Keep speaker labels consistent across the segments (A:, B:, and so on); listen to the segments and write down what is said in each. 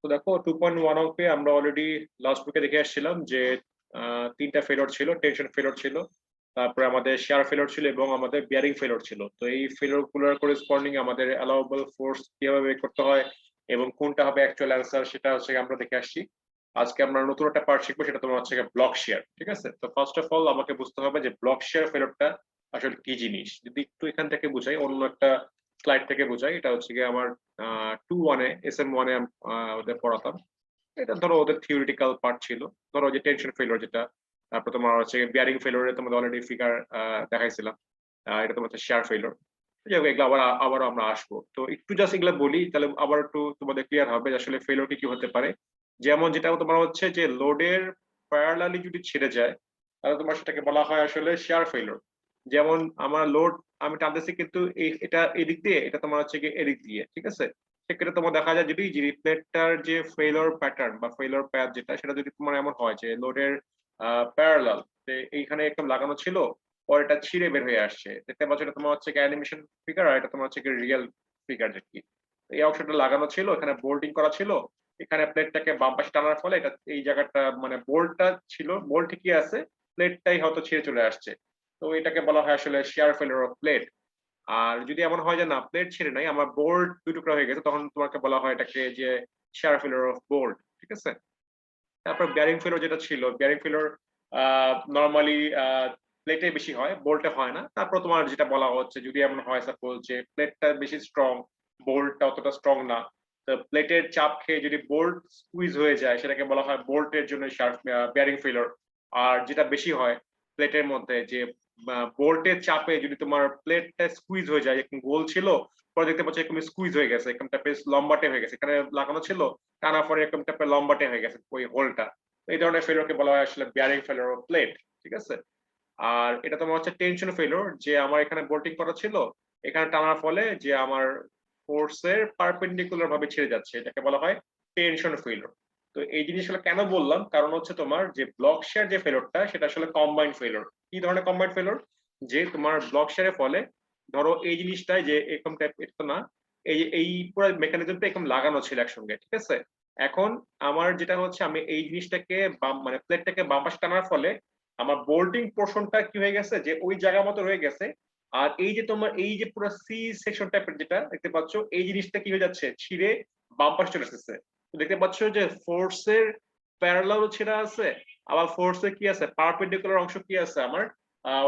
A: তো দেখো 2.1 অঙ্কে আমরা অলরেডি লাস্ট উইকে দেখে আসছিলাম যে তিনটা ফেলোর ছিল, টেনশন ফেলোর ছিল, তারপরে আমাদের শেয়ার ফেলোর ছিল এবং আমাদের বিয়ারিং ফেলোর ছিল। তো এই ফেলোর গুলোর করেসপন্ডিং আমাদের অ্যালাউয়েবল ফোর্স কিভাবে বের করতে হয় এবং কোনটা হবে অ্যাকচুয়াল অ্যান্সার সেটা হচ্ছে আমরা দেখে আসছি। আজকে আমরা নতুন একটা পার্ট শিখবো, সেটা তোমার হচ্ছে ব্লক শেয়ার। ঠিক আছে, তো ফার্স্ট অফ অল আমাকে বুঝতে হবে যে ব্লক শেয়ার ফেলোরটা আসলে কি জিনিস। যদি একটু এখান থেকে বুঝাই, অন্য একটা স্লাইড থেকে বুঝাই, এটা হচ্ছে গিয়ে আমার 2-1-এ SM1-এ ওদের পড়াতাম। এটা ধরো ওদের থিওরিটিক্যাল পার্ট ছিল। ধরো যে টেনশন ফেলিওর যেটা, তারপর তোমার হচ্ছে বিয়ারিং ফেলিওরে তোমাদের অলরেডি ফিগার দেখাইছিলাম। এটা তোমার হচ্ছে শেয়ার ফেলিওর। এগুলো আবারও আমরা আসবো। তো একটু জাস্ট এগুলো বলি, তাহলে আবার একটু তোমাদের ক্লিয়ার হবে যে আসলে ফেলিওর কি হতে পারে। যেমন যেটা তোমার হচ্ছে যে লোডের প্যারালালি যদি ছেড়ে যায়, তাহলে তোমার সেটাকে বলা হয় আসলে শেয়ার ফেলিওর। যেমন আমার লোড আমি টানতেছি, কিন্তু এটা এদিক দিয়ে, এটা তোমার হচ্ছে কি এদিক দিয়ে। ঠিক আছে, সেক্ষেত্রে তোমার দেখা যায় যদি রিপ্লেটটার যে ফেইলর প্যাটার্ন বা ফেইলর প্যাথ যেটা, সেটা যদি তোমার এমন হয় যে লোডের প্যারালাল এইখানে একদম লাগানো ছিল, পরে এটা ছিঁড়ে বের হয়ে আসছে, দেখতে পাচ্ছ এটা তোমার হচ্ছে অ্যানিমেশন ফিগার, আর এটা তোমার হচ্ছে রিয়েল ফিগার। যে কি এই অংশটা লাগানো ছিল, এখানে বোল্ডিং করা ছিল, এখানে প্লেটটাকে বাম পাশে টানার ফলে এটা এই জায়গাটা মানে বোল্টটা ছিল, বোল্ট ঠিকই আছে, প্লেটটাই হয়তো ছিঁড়ে চলে আসছে। তো এটাকে বলা হয় আসলে শেয়ার ফেলিওর অফ প্লেট। আর যদি এমন হয় যে না, প্লেট ছিঁড়ে নাই, আমার বোল্ট দুই টুকরা হয়ে গেছে, তখন তোমাকে বলা হয় এটাকে যে শেয়ার ফেলিওর অফ বোল্ট। ঠিক আছে, তারপর বিয়ারিং ফেলিওর যেটা ছিল, বিয়ারিং ফেলিওর নরমালি প্লেটে বেশি হয়, বোল্টে হয় না। তারপর তোমার যেটা বলা হচ্ছে যদি এমন হয় সাপোজ যে প্লেটটা বেশি স্ট্রং, বোল্টটা অতটা স্ট্রং না, তো প্লেটের চাপ খেয়ে যদি বোল্ট স্কুইজ হয়ে যায়, সেটাকে বলা হয় বোল্টের জন্য বিয়ারিং ফেলিওর। আর যেটা বেশি হয় প্লেটের মধ্যে, যে বোল্টের চাপে যদি তোমার প্লেটটা স্কুইজ হয়ে যায়, এরকম গোল ছিল, পরে দেখতে পাচ্ছ এরকম স্কুইজ হয়ে গেছে, এরকম টাইপের লম্বাটে হয়ে গেছে, এখানে লাগানো ছিল, টানা পরে এরকম টাইপের লম্বাটে হয়ে গেছে ওই হোলটা। এই ধরনের ফেলিওরকে বলা হয় আসলে বিয়ারিং ফেলিওর অফ প্লেট। ঠিক আছে, আর এটা তোমার হচ্ছে টেনশন ফেলিওর, যে আমার এখানে বোল্টিং করা ছিল, এখানে টানার ফলে যে আমার ফোর্সের পারপেন্ডিকুলার ভাবে ছেড়ে যাচ্ছে, এটাকে বলা হয় টেনশন ফেলিওর। তো এই জিনিসগুলো কেন বললাম, কারণ হচ্ছে তোমার যে ব্লক শেয়ার যে ফেলিওরটা, সেটা আসলে কম্বাইন্ড ফেলিওর। কি ধরনের কম্বাইন্ড ফেলিওর? যে তোমার ব্লক শেয়ারের ফলে ধরো এই জিনিসটাই যে এরকম টাইপ, এটা না, এই পুরো মেকানিজমটা এরকম লাগানো ছিল একসঙ্গে। ঠিক আছে, এখন আমার যেটা হচ্ছে, আমি এই জিনিসটাকে মানে প্লেটটাকে বাম পাশে টানার ফলে আমার বোল্টিং পোর্শনটা কি হয়ে গেছে, যে ওই জায়গা মতো রয়ে গেছে। আর এই যে তোমার এই যে পুরো সি সেকশন টাইপের যেটা দেখতে পাচ্ছ, এই জিনিসটা কি হয়ে যাচ্ছে, ছিঁড়ে বাম পাশে চলে আসতেছে। তো দেখতে পাচ্ছ যে ফোর্সের প্যারালাল ছেঁড়া আছে, আবার ফোর্সের কি আছে, পারপেন্ডিকুলার অংশ কি আছে আমার,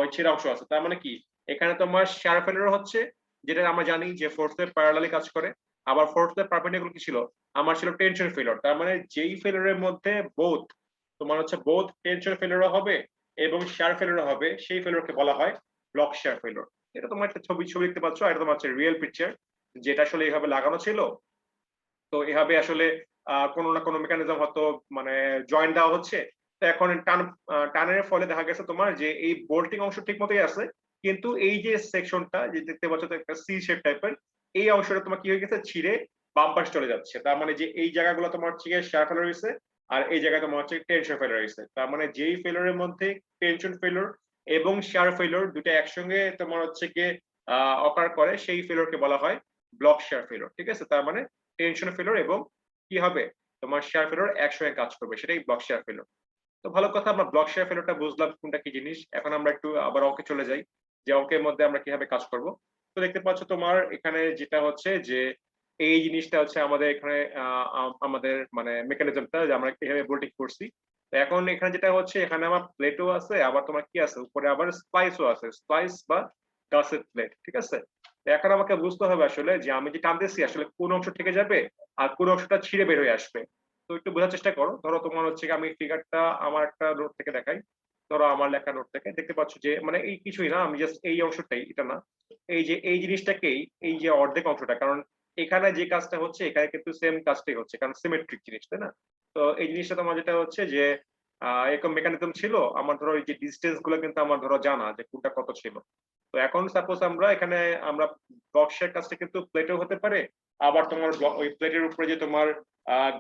A: ওই ছেঁড়া অংশ আছে। তার মানে কি, এখানে তোমার শেয়ার ফেলিওর হচ্ছে, যেটা আমরা জানি যে ফোর্সের প্যারালালি কাজ করে। আবার ফোর্সের পারপেন্ডিকুলার কি ছিল, আমার ছিল টেনশন ফেলিওর। তার মানে যেই ফেলিওরের মধ্যে বোথ তোমার হচ্ছে বোথ টেনশন ফেলিওর হবে এবং শেয়ার ফেলিওর হবে, সেই ফেলিওরকে বলা হয় ব্লক শেয়ার ফেলিওর। এটা তোমার একটা ছবি দেখতে পাচ্ছ, আর এটা তোমার হচ্ছে রিয়েল পিকচার, যেটা আসলে এইভাবে লাগানো ছিল। তো এভাবে আসলে কোনো না কোনো মেকানিজম হয়তো মানে জয়েন্ট দেওয়া হচ্ছে। তো এখন টানের ফলে দেখা গেছে তোমার যে এই বোল্টিং অংশ ঠিক মতোই আছে, কিন্তু এই যে সেকশনটা যে দেখতে পাচ্ছ তো একটা সি শেপ টাইপের, এই অংশটা তোমার কি হয়ে গেছে, ছিঁড়ে বাম পাশে চলে যাচ্ছে। তার মানে যে এই জায়গাগুলো তোমার হচ্ছে শেয়ার ফেলার হয়েছে, আর এই জায়গায় তোমার হচ্ছে টেনশন ফেলার হয়েছে। তার মানে যেই ফেলারের মধ্যে টেনশন ফেলোর এবং শেয়ার ফেলোর দুটো একসঙ্গে তোমার হচ্ছে গিয়ে অকার করে, সেই ফেলোরকে বলা হয় ব্লক শেয়ার ফেলোর। ঠিক আছে, তার মানে টেনশন ফেলোর এবং কি হবে, তোমার শেয়ার ফেলোর একসঙ্গে কাজ করবে, সেটাই ব্লক শেয়ার ফেলোর। তো ভালো কথা, আমরা ব্লক শেয়ার ফেলোরটা বুঝলাম কোনটা কি জিনিস। এখন আমরা একটু আবার অঙ্কে চলে যাই, যে অঙ্কের মধ্যে আমরা কিভাবে কাজ করব। তো দেখতে পাচ্ছ তোমার এখানে যেটা হচ্ছে যে এই জিনিসটা হচ্ছে আমাদের এখানে আমাদের মানে মেকানিজমটা, যে আমরা কিভাবে বোল্টিং করছি। তো এখন এখানে যেটা হচ্ছে, এখানে আমার প্লেটও আছে, আবার তোমার কি আছে উপরে, আবার স্প্লাইসও আছে, স্প্লাইস বা গাসেট প্লেট। ঠিক আছে, এখন আমাকে বুঝতে হবে আসলে যে আমি যে টানতেছি আসলে কোন অংশ থেকে যাবে আর কোন অংশটা ছিঁড়ে বের হয়ে আসবে। তো একটু বোঝার চেষ্টা করো। ধরো তোমার হচ্ছে আমি ফিগারটা আমার একটা নোট থেকে দেখাই। ধরো আমার লেখা নোট থেকে দেখতে পাচ্ছ যে মানে এই কিছুই না, আমি জাস্ট এই অংশটাই, এটা না, এই যে এই জিনিসটাকেই, এই যে অর্ধেক অংশটা, কারণ এখানে যে কাজটা হচ্ছে এখানে কিন্তু সেম কাজটাই হচ্ছে, কারণ সিমেট্রিক জিনিস, তাই না? তো এই জিনিসটা তোমার যেটা হচ্ছে যে এরকম মেকানিজম ছিল, আমার ধরো এই যে ডিস্টেন্স গুলো কিন্তু আমার ধরো জানা যে কোনটা কত ছিল। তো এখন সাপোজ আমরা এখানে আমরা বক্সের কাজটা কিন্তু প্লেটও হতে পারে, আবার তোমার ওই প্লেটের উপরে যে তোমার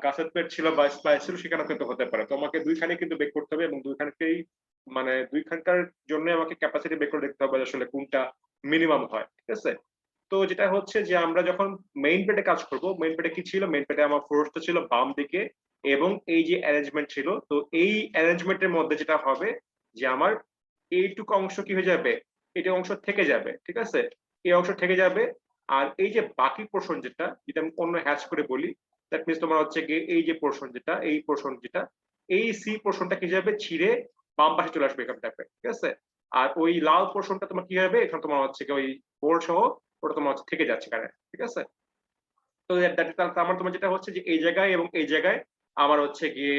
A: গাছের প্লেট ছিল বা স্প্লাইস ছিল, সেখানেও কিন্তু হতে পারে। তোমাকে দুইখানে কিন্তু বের করতে হবে এবং দুইখানকেই মানে দুইখানকার জন্য আমাকে ক্যাপাসিটি বের করে দেখতে হবে আসলে কোনটা মিনিমাম হয়। ঠিক আছে, তো যেটা হচ্ছে যে আমরা যখন মেইন প্লেটে কাজ করব, মেইন প্লেটে কি ছিল, মেইন প্লেটে আমার ফোর্সটা ছিল বাম দিকে এবং এই যে অ্যারেঞ্জমেন্ট ছিল, তো এই অ্যারেঞ্জমেন্টের মধ্যে যেটা হবে যে আমার এইটুকু অংশ কি হয়ে যাবে, এটা অংশ থেকে যাবে, ঠিক আছে, এই অংশ থেকে যাবে। আর এই যে বাকি পোর্শন যেটা, যেটা আমি অন্য হ্যাশ করে বলি, দ্যাট মিনস তোমার হচ্ছে কি এই যে পোর্শন যেটা, এই পোর্শন যেটা, এই সি পোর্শনটা কি যাবে, ছিঁড়ে বাম পাশে চলে আসবে এখান থেকে, ঠিক আছে। আর ওই লাল পোর্শনটা তোমার কি হবে, এখানে তোমার হচ্ছে কি ওই বোর্ড সহ ওটা তোমার হচ্ছে থেকে যাচ্ছে কারেন্ট, ঠিক আছে। তো আমার তোমার যেটা হচ্ছে যে এই জায়গায় এবং এই জায়গায় আমার হচ্ছে গিয়ে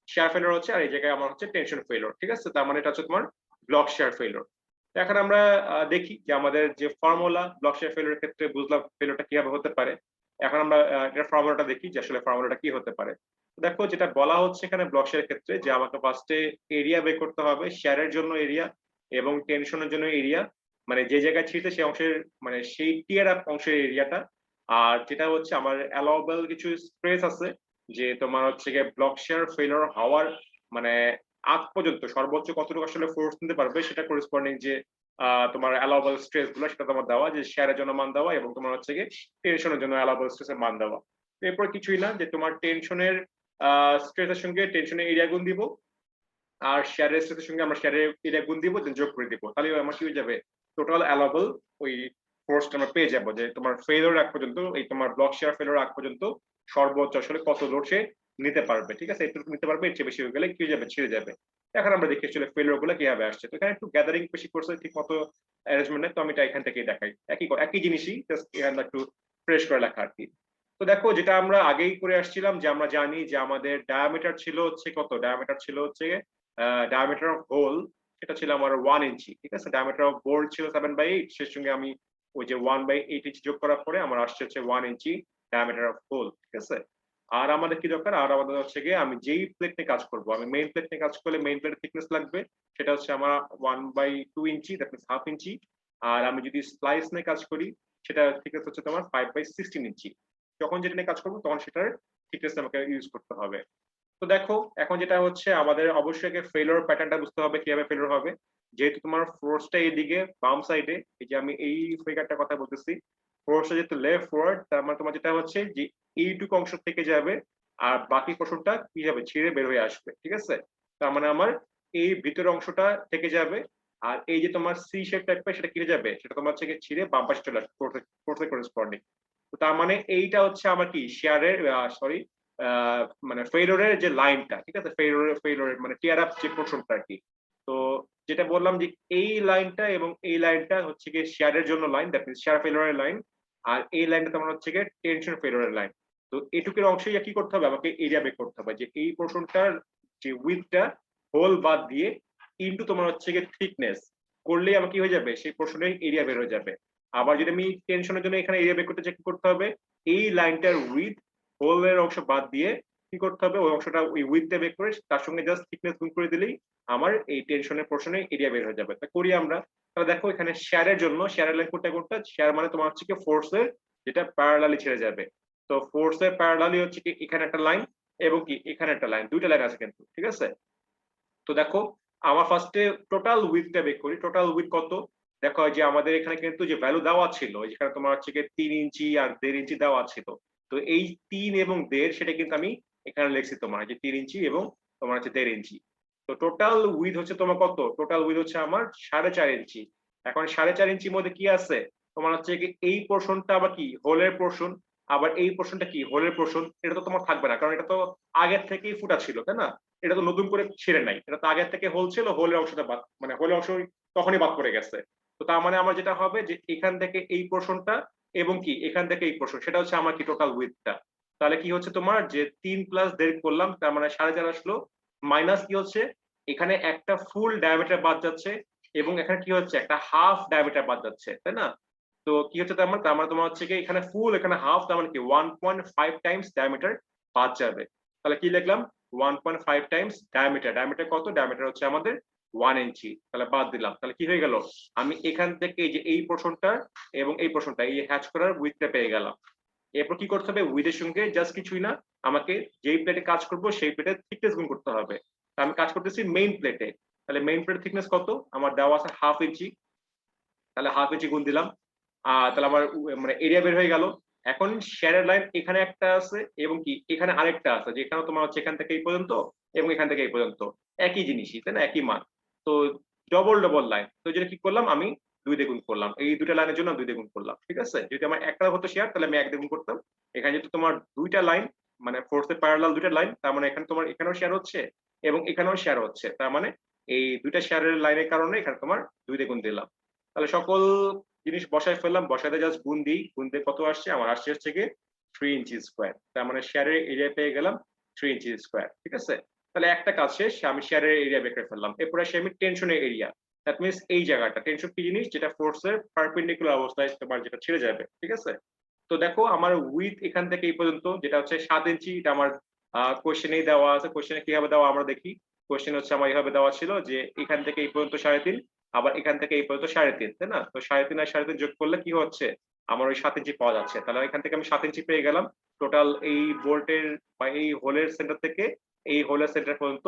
A: শেয়ার ফেলোর হচ্ছে, আর এই জায়গায় আমার হচ্ছে টেনশন ফেলোর, ঠিক আছে। তার মানে এটা হচ্ছে তোমার ব্লক শেয়ার ফেলোর। এখন আমরা দেখি যে আমাদের যে ফর্মুলা ব্লক শেয়ার ফেলোরের ক্ষেত্রে বুঝলাম ফেলোরটা কিভাবে হতে পারে। এখন আমরা এটার ফর্মুলাটা দেখি যে আসলে ফর্মুলাটা কি হতে পারে। দেখো যেটা বলা হচ্ছে এখানে ব্লক শেয়ারের ক্ষেত্রে যে আমাকে ফার্স্টে এরিয়া বের করতে হবে, শেয়ারের জন্য এরিয়া এবং টেনশনের জন্য এরিয়া, মানে যে জায়গায় ছিঁড়ছে সেই অংশের, মানে সেই টিয়ার আপ অংশের এরিয়াটা। আর যেটা হচ্ছে আমার অ্যালাউবেল কিছু স্ট্রেস আছে, যে তোমার হচ্ছে গিয়ে ব্লক শেয়ার ফেলিওর হওয়ার মানে আগ পর্যন্ত সর্বোচ্চ কতটুকু আসলে ফোর্স নিতে পারবে সেটা করেসপন্ডিং যে তোমার অ্যালাউবেল স্ট্রেস গুলো সেটা তোমার দেওয়া, যে শেয়ারের জন্য মান দেওয়া এবং তোমার হচ্ছে গিয়ে টেনশনের জন্য অ্যালাউবেল স্ট্রেসের মান দেওয়া। এরপর কিছুই না, যে তোমার টেনশনের স্ট্রেসের সঙ্গে টেনশনের এরিয়া গুণ দিব, আর শেয়ারের স্ট্রেসের সঙ্গে আমরা শেয়ারের এরিয়া গুণ দিব, দেন যোগ করে দিব, তাহলে আমার কি হয়ে যাবে, টোটাল অ্যালাউবেল ওই ফোর্সটা আমরা পেয়ে যাবো, যে তোমার ফেলিওর আগ পর্যন্ত, এই তোমার ব্লক শেয়ার ফেলিওর আগ পর্যন্ত সর্বোচ্চ আসলে কত লোড সে নিতে পারবে, ঠিক আছে, একটু নিতে পারবে, এর চেয়ে বেশি হয়ে গেলে কি হয়ে যাবে, ছিঁড়ে যাবে। এখন আমরা দেখি আসলে ফেলিওর গুলো কিভাবে আসছে। তো এখানে একটু গ্যাদারিং বেশি করছে ঠিক মতো অ্যারেঞ্জমেন্ট, তো আমি এটা এখান থেকেই দেখাই, একই জিনিসই জাস্ট এখানে একটু ফ্রেশ করে লেখা আর কি। তো দেখো যেটা আমরা আগেই করে আসছিলাম, যে আমরা জানি যে আমাদের ডায়ামিটার ছিল হচ্ছে কত, ডায়ামিটার ছিল হচ্ছে ডায়ামিটার অফ হোল, সেটা ছিল আমার 1 ইঞ্চি, ঠিক আছে। ডায়ামিটার অফ বোল্ট ছিল 7/8, সেই সঙ্গে আমি ওই যে 1/8 ইঞ্চি যোগ করার পরে আমার আসছে হচ্ছে 1 ইঞ্চি ডায়ামিটার অফ হোল, ঠিক আছে। আর আমাদের কি দরকার, আর আমাদের হচ্ছে গিয়ে আমি যেই প্লেট নিয়ে কাজ করবো, আমি মেইন প্লেট নিয়ে কাজ করলে মেইন প্লেটের থিকনেস লাগবে, সেটা হচ্ছে আমার 1/2 ইঞ্চি, দ্যাট মিনস হাফ ইঞ্চি। আর আমি যদি স্প্লাইস নিয়ে কাজ করি, সেটা থিকনেস হচ্ছে তোমার 5/16 ইঞ্চি। যখন যেটা নিয়ে কাজ করবো তখন সেটার থিকনেস আমাকে ইউজ করতে হবে। তো দেখো এখন যেটা হচ্ছে আমাদের অবশ্যই আগে ফেলিওর প্যাটার্নটা বুঝতে হবে কিভাবে ফেলিওর হবে। যেহেতু তোমার ফোর্সটা এইদিকে বাম সাইডে, এই যে আমি এই ফিগারটার কথা বলতেছি, ফোর্সটা যেহেতু লেফট ফরওয়ার্ড, তার মানে তোমার যেটা হচ্ছে যে এইটুকু অংশ থেকে যাবে আর বাকি পোর্শনটা কি যাবে, ছিঁড়ে বের হয়ে আসবে, ঠিক আছে। তার মানে আমার এই ভিতরের অংশটা থেকে যাবে, আর এই যে তোমার সি শেপ টাইপের সেটা কি হয়ে যাবে, সেটা তোমার হচ্ছে ছিঁড়ে বাম পাশে চলে আসবে ফোর্সের করেসপন্ডিং। তো তার মানে এইটা হচ্ছে আমার কি শেয়ারের, সরি, মানে ফেইলরের যে লাইনটা, ঠিক আছে, ফেইলরের মানে টিয়ার আপ যে পোর্শনটা আর কি। তো যেটা বললাম যে এই লাইনটা এবং এই লাইনটা হচ্ছে গিয়ে শেয়ারের জন্য লাইন, দ্যাট মিনস শেয়ার ফেইলরের লাইন। আর এই লাইনটা তোমার হচ্ছে গিয়ে টেনশন ফেইলরের লাইন। তো এটুকুর অংশই কি করতে হবে, আমাকে এরিয়া বের করতে হবে, যে এই পোর্শনটার যে উইথটা হোল বাদ দিয়ে ইনটু তোমার হচ্ছে গিয়ে থিকনেস করলেই আমার কি হয়ে যাবে, সেই পোর্শনের এরিয়া বের হয়ে যাবে। আবার যদি আমি টেনশনের জন্য এখানে এরিয়া বের করতে চাই, কি করতে হবে, এই লাইনটার উইথ হোলের অংশ বাদ দিয়ে কি করতে হবে, ওই অংশটা ওই উইথটা বের করে তার সঙ্গে জাস্ট থিকনেস গুণ করে দিলেই আমার এই টেনশনের পোর্শনে এরিয়া বের হয়ে যাবে। তা করি আমরা। তাহলে দেখো এখানে শেয়ারের জন্য শেয়ারের লাইন কোনটা, শেয়ার মানে তোমার হচ্ছে কি ফোর্সের যেটা প্যারালালি ছেড়ে যাবে। তো ফোর্সের প্যারালালি হচ্ছে কি এখানে একটা লাইন এবং কি এখানে একটা লাইন, দুইটা লাইন আছে কিন্তু, ঠিক আছে। তো দেখো আমার ফার্স্টে টোটাল উইথটা বের করি, টোটাল উইথ কত। দেখো যে আমাদের এখানে কিন্তু যে ভ্যালু দেওয়া ছিল, যেখানে তোমার হচ্ছে 3 ইঞ্চি আর 1.5 ইঞ্চি দেওয়া ছিল। তো এই 3 এবং 1.5 সেটা কিন্তু আমি এখানে লিখছি তোমার যে 3 ইঞ্চি এবং তোমার হচ্ছে 1.5 ইঞ্চি। তো টোটাল উইথ হচ্ছে তোমার কত, টোটাল উইথ হচ্ছে আমার 4.5 ইঞ্চি। এখন 4.5 ইঞ্চির মধ্যে কি আছে, তোমার হচ্ছে কি এই পোর্শনটা আবার কি হোলের পোর্শন, আবার এই পোর্শনটা কি হোলের পোর্শন, এটা তো তোমার থাকবে না, কারণ এটা তো আগের থেকেই ফুটা ছিল, তাই না। এটা তো নতুন করে ছেড়ে নাই, এটা তো আগের থেকে হোল ছিল, হোলের অংশটা বাদ, মানে হোলের অংশ তখনই বাদ পড়ে গেছে। তো তার মানে আমার যেটা হবে যে এখান থেকে এই পোর্শনটা এবং কি এখান থেকে এই পোর্শন, সেটা হচ্ছে আমার কি টোটাল উইথটা। তাহলে কি হচ্ছে তোমার যে 3 + 1.5 করলাম, তার মানে 4.5 আসলো, মাইনাস কি হচ্ছে এখানে একটা ফুল ডায়ামিটার বাদ যাচ্ছে এবং এখানে কি হচ্ছে একটা হাফ ডায়ামিটার বাদ যাচ্ছে, তাই না। তো কি হচ্ছে তার মানে তোমার হচ্ছে কি এখানে ফুল এখানে হাফ, তার মানে কি 1.5 টাইমস ডায়ামিটার বাদ যাবে। তাহলে কি লিখলাম, 1.5 টাইমস ডায়ামিটার, ডায়ামিটার কত, ডায়ামিটার হচ্ছে আমাদের 1 ইঞ্চি, তাহলে বাদ দিলাম। তাহলে কি হয়ে গেল, আমি এখান থেকে এই যে এই পোর্শনটা এবং এই পোর্শনটা এই হ্যাচ করার উইথটা পেয়ে গেলাম। এরপর কি করতে হবে, উইথের সঙ্গে জাস্ট কিছুই না, আমাকে যেই প্লেটে কাজ করব সেই প্লেটের থিকনেস গুণ করতে হবে। তা আমি কাজ করতেছি মেইন প্লেটে, তাহলে মেইন প্লেটের থিকনেস কত আমার দেওয়া আছে 1/2 ইঞ্চি, তাহলে 1/2 ইঞ্চি গুণ দিলাম। তাহলে আমার মানে এরিয়া বের হয়ে গেল। এখন শেয়ারের লাইন এখানে একটা আছে এবং কি এখানে আরেকটা আছে, যেখানে তোমার হচ্ছে এখান থেকে এই পর্যন্ত এবং এখান থেকে এই পর্যন্ত একই জিনিসই, তাই না, একই মান। তো ডবল ডবল লাইন, তো যেটা কি করলাম আমি 2 দিয়ে গুণ করলাম, এই দুইটা লাইনের জন্য 2 দিয়ে গুণ করলাম, ঠিক আছে। যদি আমার একটা হতো শেয়ার তাহলে আমি 1 দিয়ে গুণ করতাম। এখানে যেহেতু তোমার দুইটা লাইন, মানে ফোর্সে প্যারালাল দুইটা লাইন, তার মানে এখানে তোমার এখানেও শেয়ার হচ্ছে এবং এখানেও শেয়ার হচ্ছে, তার মানে এই দুইটা শেয়ারের লাইনের কারণে এখানে তোমার 2 দিয়ে গুণ দিলাম। তাহলে সকল জিনিস বসায় ফেললাম, বসাতে জাস্ট গুণ দিই, গুণ দিয়ে কত আসছে আমার, আসছে হচ্ছে গিয়ে 3 ইঞ্চি স্কোয়ার। তার মানে শেয়ারের এরিয়া পেয়ে গেলাম 3 ইঞ্চি স্কোয়ার, ঠিক আছে। তাহলে একটা কাজ শেষ, আমি শেয়ারের এরিয়া বের করে ফেললাম। এরপর আসি আমি টেনশনের এরিয়া। দ্যাট মিনস এই জায়গাটা, টেনশন কি জিনিস, যেটা ফোর্সের পারপেন্ডিকুলার অবস্থায় তোমার যেটা ছেড়ে যাবে, ঠিক আছে। তো দেখো আমার উইথ এখান থেকে এই পর্যন্ত যেটা হচ্ছে 7 ইঞ্চি, এটা আমার কোশ্চেনেই দেওয়া আছে। কোশ্চেনে কিভাবে দেওয়া আমরা দেখি। কোশ্চেন হচ্ছে আমার এইভাবে দেওয়া ছিল যে এখান থেকে এই পর্যন্ত 3.5, আবার এখান থেকে এই পর্যন্ত 3.5, তাই না। তো 3.5 আর 3.5 যোগ করলে কি হচ্ছে, আমার ওই 7 ইঞ্চি পাওয়া যাচ্ছে। তাহলে এখান থেকে আমি 7 ইঞ্চি পেয়ে গেলাম টোটাল এই বোল্টের বা এই হোলের সেন্টার থেকে এই হোলের সেন্টার পর্যন্ত।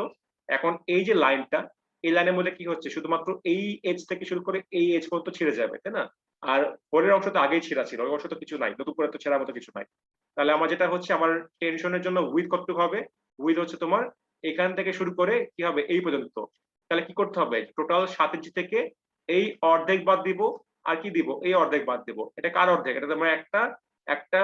A: এখন এই যে লাইনটা, এই লাইনের মধ্যে কি হচ্ছে, শুধুমাত্র এই এজ থেকে শুরু করে এই এজ পর্যন্ত ছিঁড়ে যাবে, তাই না। আর হোলের অংশ তো আগেই ছেঁড়া ছিল, ওই অংশ তো কিছু নাই, নতুন করে তো ছেঁড়ার মতো কিছু নাই। তাহলে আমার যেটা হচ্ছে, আমার টেনশনের জন্য উইথ কতটুকু হবে, উইথ হচ্ছে তোমার এখান থেকে শুরু করে কি হবে এই পর্যন্ত। তাহলে কি করতে হবে, টোটাল 7 ইঞ্চি থেকে এই অর্ধেক বাদ দিব, আর কি দিব, এই অর্ধেক বাদ দিব। এটা কার অর্ধেক, এটা তোমার একটা একটা